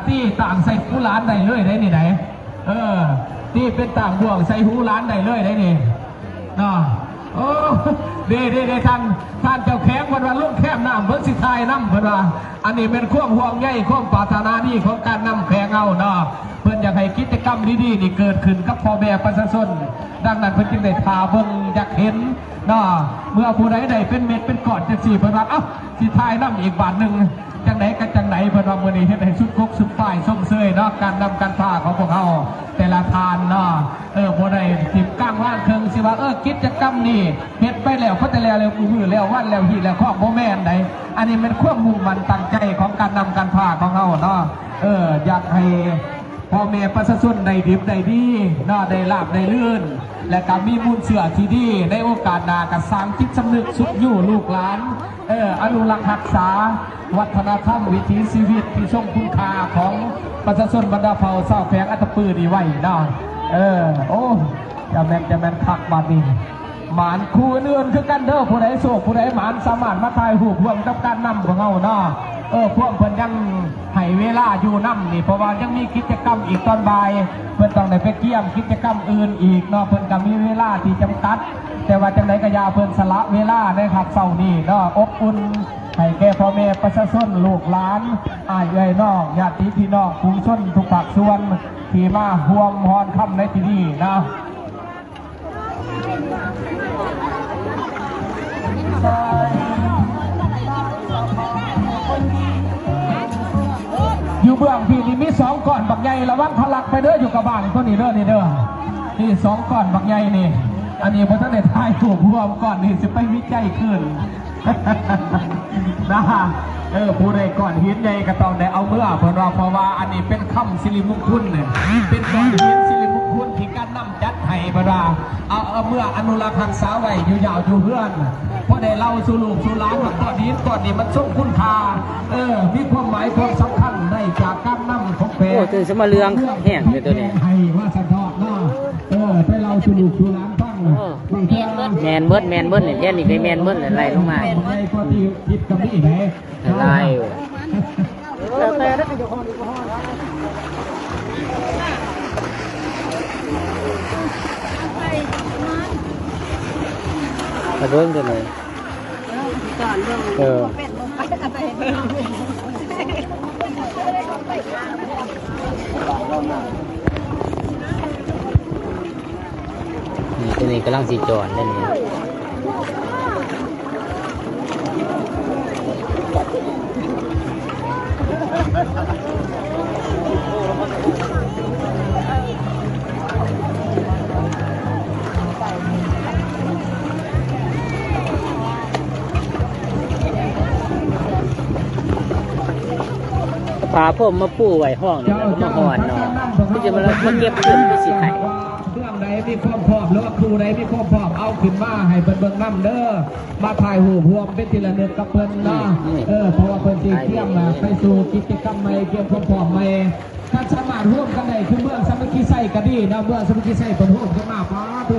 S1: ที่ต่างใส่หูร้านได้เลยได้นี่ไหนที่เป็นต่างบ่วงใส่หูร้านได้เลยได้นี่นะโอ้เด้ท่านเจ้าแข้งวันลูกแคบน้ำเพิ่งสิทายน้ำเพิ่นว่าอันนี้เป็นความห่วงใยความปรารถนาดีของการนำแข้งเอาเนาะเพิ่นอยากให้กิจกรรมดีๆนี่เกิดขึ้นกับพ่อแม่ประชาชนดังนั้นเพิ่นจึงได้พาเบิ่งอยากเห็นเนาะเมื่อผู้ใดได้เป็นเม็ดเป็นก้อนจังซี่เพิ่นว่าเอ้าสิทายน้ำอีกบาทหนึ่งจังไหนกันจังไหนเพิ่นว่ามื้อนี้เฮ็ดให้สุดคกสุดป้ายส่งเสยเนาะการนำการพาของพวกเขาแต่ละทานเนาะบ่ได้ทิมก้างว่างเคิงสิว่ากิจกรรมนี่เฮ็ดไปแล้วก็แต่แล้วมือแล้ววันแล้วหีแล้วข้อบ่แม่นใดอันนี้เป็นความมุ่งมั่นตั้งใจของการนำการพาของเขาเนาะอยากให้พ่อแม่ประชาชนได้ดิบได้ดีเนาะได้ลาบได้ลื่นและก็มีมูลเชื่อที่ดีในโอกาสหน้าก็สร้างจิตสำนึกสุขอยู่ลูกหลานอนุรักษ์รักษาวัฒนธรรมวิถีชีวิตที่ทรงคุณค่าของประชาชนบรรดาเผ่าเศร้าแฝงอัตปือดีไว้เนาะโอ้จะแม่นคักบาดนี้หมานคู่อื่นคือกันเด้อผู้ใดโศกผู้ใดหมานสามารถมาถ่ายรูปร่วมกับการนำของเราเนาะพวกเพิ่นยังให้เวลาอยู่นำนี่เพราะว่ายังมีกิจกรรมอีกตอนบ่ายเพิ่นต้องได้ไปเกี่ยมกิจกรรมอื่นอีกเนาะเพิ่นก็มีเวลาที่จำกัดแต่ว่าจังไดก็อย่าเพิ่นสละเวลานะครับเช้านี้เนาะอบอุ่นให้แก่พ่อแม่ประชาชนลูกหลานอ้ายเอ้ยน้องญาติพี่น้องผู้ชนทุกภาคส่วนที่มาร่วมฮอนค่ำในที่นี้นะอยู่เบื้องพี่นี่มี2ก้อนบักใหญ่ระวังทะลักไปเด้ออยู่กับบ้านคนนี้เด้อนี่เด้อนี่2ก้อนบักใหญ่นี่อันนี้พอท่านได้ทายถูกรวมก่อนนี่จะไปวิจัยขึ้นนะผู้ใดก่อนหินใหญ่ก็ต้องได้เอาเมื่อเพราะว่าอันนี้เป็นคำสิริมงคลเนี่ยเป็นก้อนหินสิริมงคลที่การนำจัดให้เพราะว่าเอาเมื่ออนุรักษ์รักษาไว้อยู่ยาวอยู่เพื่อนเพราะได้เล่าสู่ลูกสู่หลานว่าก้อนหินก้อนนี้มันทรงคุณค่ามีความหมายความสำคัญได้จากการนำของแผ่
S2: โอ้ตื่นสมาเรืองแห้งเลยตัวนี้
S1: ให้ว่าสันทอดเนาะไปเล่าสู่ลูกสู่หลานฟัง
S2: แมนเบิดเนี่ยแค่นี้ก็แมนเบิดเลยไล่ลงมา
S1: ไอ้ก็ที่คิดกับนี่ไหน
S2: ไล่กระโดดกันเลยนี่ตัวนี้กำลังสีจอนได้เนี่ยพาผมมาปูไว้ห้องนี่แล้วมาหอนเนาะที่จะมาเก็บเงินไปสิไข่
S1: เรื่องใดมีความพร้อมหรือว่าครูใดมีความพร้อมเอาขึ้นมาให้เพิ่นเบิ่งน้ำเด้อมาถ่ายหูพวงเป็นทีละนึกกับเพิ่นเนาะเพราะว่าเพิ่นสิเตรียมไปสู่กิจกรรมใหม่เตรียมความพร้อมใหม่ถ้าสามารถร่วมกันได้คือเมืองสามัคคีไส้ก็ดีนะเมืองสามัคคีไส้เพิ่นร่วมกันมาป้าโต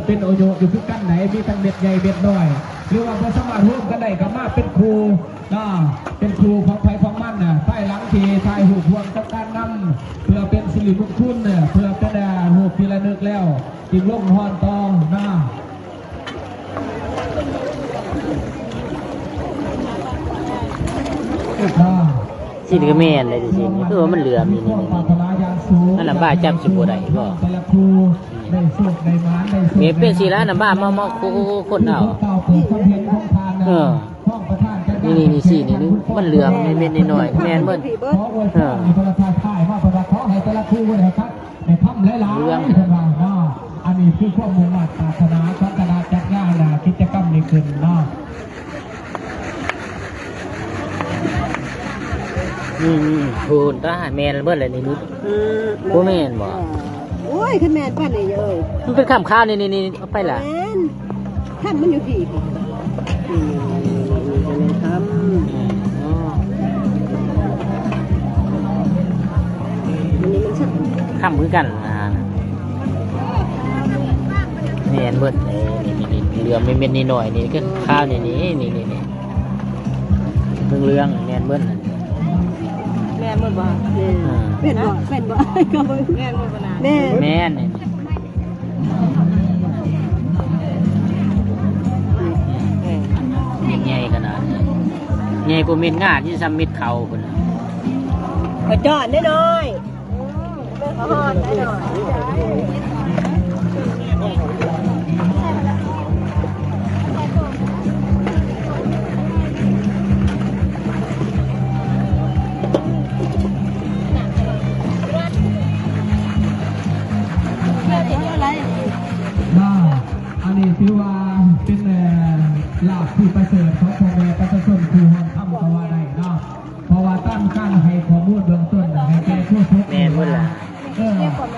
S1: เป็นโอโยอยู่คือกันไหนมีทั้งเม็ดใหญ่เม็ดน้อยหรือว่าบ่สามารถร่วมกันได้ก็มาเป็นครูเป็นครูของไผของมันน่ะใต้หลังที่ถ่ายหูพวงกับการนำเพื่อเป็นสิริมงคลเนี่ยเพื่อเป็นรูปทีละนึกแล้วกินลงหอนตองนะ
S2: สิก็แม่นเลยสิคือว่ามันเหลือมนี่อันนั้นบ้าจับสิบ่ได้บ่เมีเป็นสิแล้วน้ำบ้ามาคนเอานี่สินี่มันเหลือมเม็ดน้อยแม่นเบิ่นเรื่อง
S1: อันนี้คือความมุ่งมั่นปรารถนาของคณะจัดงานกิจกรรมนี้ขึ้นเนาะ
S2: พูนตาแมนเบิดเลยนี่นุ๊กบ่แมนบ่
S6: โอ้ยขึ้นแมนป้านี่เอ้ย
S2: มันเป็นข้ามข้าวนี่เอาไปล่ะ
S6: แมนท่านมันอยู่ที่
S2: ข้ามมือกันแมนเบิดนี่เรือไม่เม็ดนี่หน่อยนี่ก็ข้าวนี่เรื่องแมนเบิด
S6: แม่หมดบ่เป็นบ่ก็บ่แม่หมดบ่นะ
S2: แม่นี่ใหญ่ขนาดนี้ใหญ่กว่าเม็ดงาที่ซ้ำเม็ดเขาพุ่นน่ะ
S6: กระจอดน้อยๆฮอดน้อย
S1: อันนี้ถือว่าเป็นลาภที่ประเสริฐของพ่อแม่ประชาชนคือหอนทำตัวได้เนาะเพราะว่าตั้งการให้ข้อมูลเบื้องต้นให้แก่ผู้ทุกข์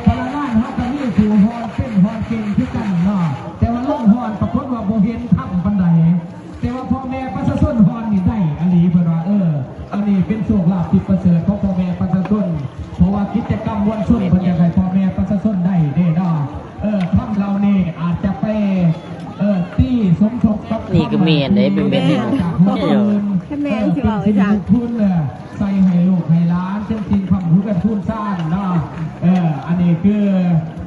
S1: พลังงานเขาจะมีคือหอนเป็นหอนเก่งที่กันเนาะแต่ว่าล่องหอนปรากฏว่าโบเห็นทำปันใดแต่ว่าพ่อแม่ประชาชนหอนนี่ได้อันนี้เป็นว่าอันนี้เป็นโชคลาภที่ประเสริฐของพ่อแม่ประชาชนเพราะว่ากิจกรรมวันชุนเป็นยังไงพ่อแม่ประชาชนได้เนาะทำเรานี่อาจจะไปที่สมทบกับ
S2: นี่ก็เมียนเลยเป็นเม็ดนี่
S6: แม่สิว่าไว้จัง
S1: ทุนใส่ให้ลูกให้ล้านจริงๆความรู้กันทุนสร้างเนาะอันนี้คือ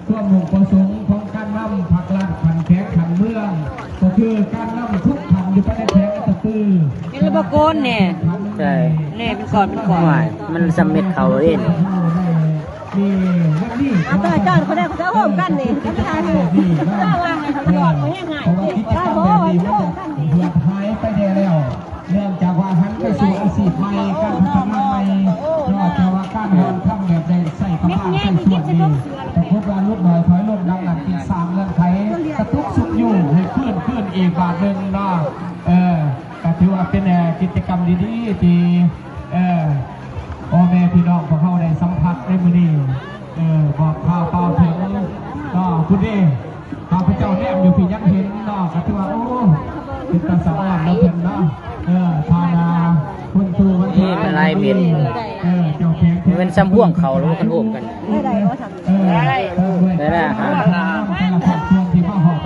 S1: ความมุ่งประสงค์ของการนำผักลัดขันแขกขันเมืองก็คือการนำทุกขันอยู่ภายในแขกตะตื้อ
S6: เป็นระบบโกนเนี่ย
S2: ใช่
S6: เนี่ยเป็นก่อน
S2: มันสำเร็จเขาเอง
S6: ตาจ้าเขาได้เขาจะโฮมกันนี่เขาจะทานถูกถ้าวางเลยเขาจะหลอดเขาแห้งหายได้โบ้
S1: เพื่อหายไปได้แล้วเนื่องจากว่าหันไปสู่อาชีพใหม่การพัฒนาใหม่นอกจากว่าการงานทำแบบใดใส่กระป๋าใส่ส่วนนี้แต่พวกเราลุกหน่อยถอยลงดังหลังตีสามเรื่องไทยกระทุกสุดอยู่ให้ขึ้นอีกบาทหนึ่งเนาะก็ถือว่าเป็นกิจกรรมดีๆที่พ่อแม่พี่น้องของเขาได้สัมผัสได้มื้อนี้บอกข่าวเปล่าถึงคุณเองข้าพเจ้าแนมอยู่พี่ยังเห็นก็ถือว่าโอ้เป็นตาสว่างแล้วเพิ่นทานาคุณตูวัน
S2: นี้เป็นไรเม็ด
S1: เจ้าแขก
S2: เป็นซ้ำพ่วงเขาแล้วกันโอบกัน
S6: ได้ว่าทำ
S2: ได้
S1: แต่ละครอบครัวที่มาหอบ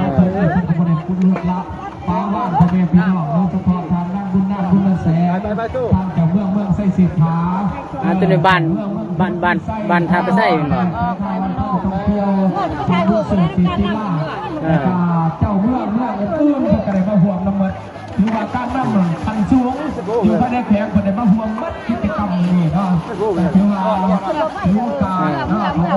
S1: เลือดละฟ้าว่างพ่อแม่พี่น้องโดยเฉพาะทางด้านบุญนาบุญแสนทางจากเมืองไส้สิทธา
S2: ตัวในบ้านทาไปใส่เป็นบ่
S1: ท่องเที่ยวทางผู้สื่อสีที่ล่าเจ้าเมืองอื่นๆก็ได้มาห่วงน้ำมันถือว่าการน้ำมันพันสูงอยู่ภายในแขงก็ได้มาห่วงมัดกิจกรรมนี่เนาะถือว่าถือโอกาสเนาะ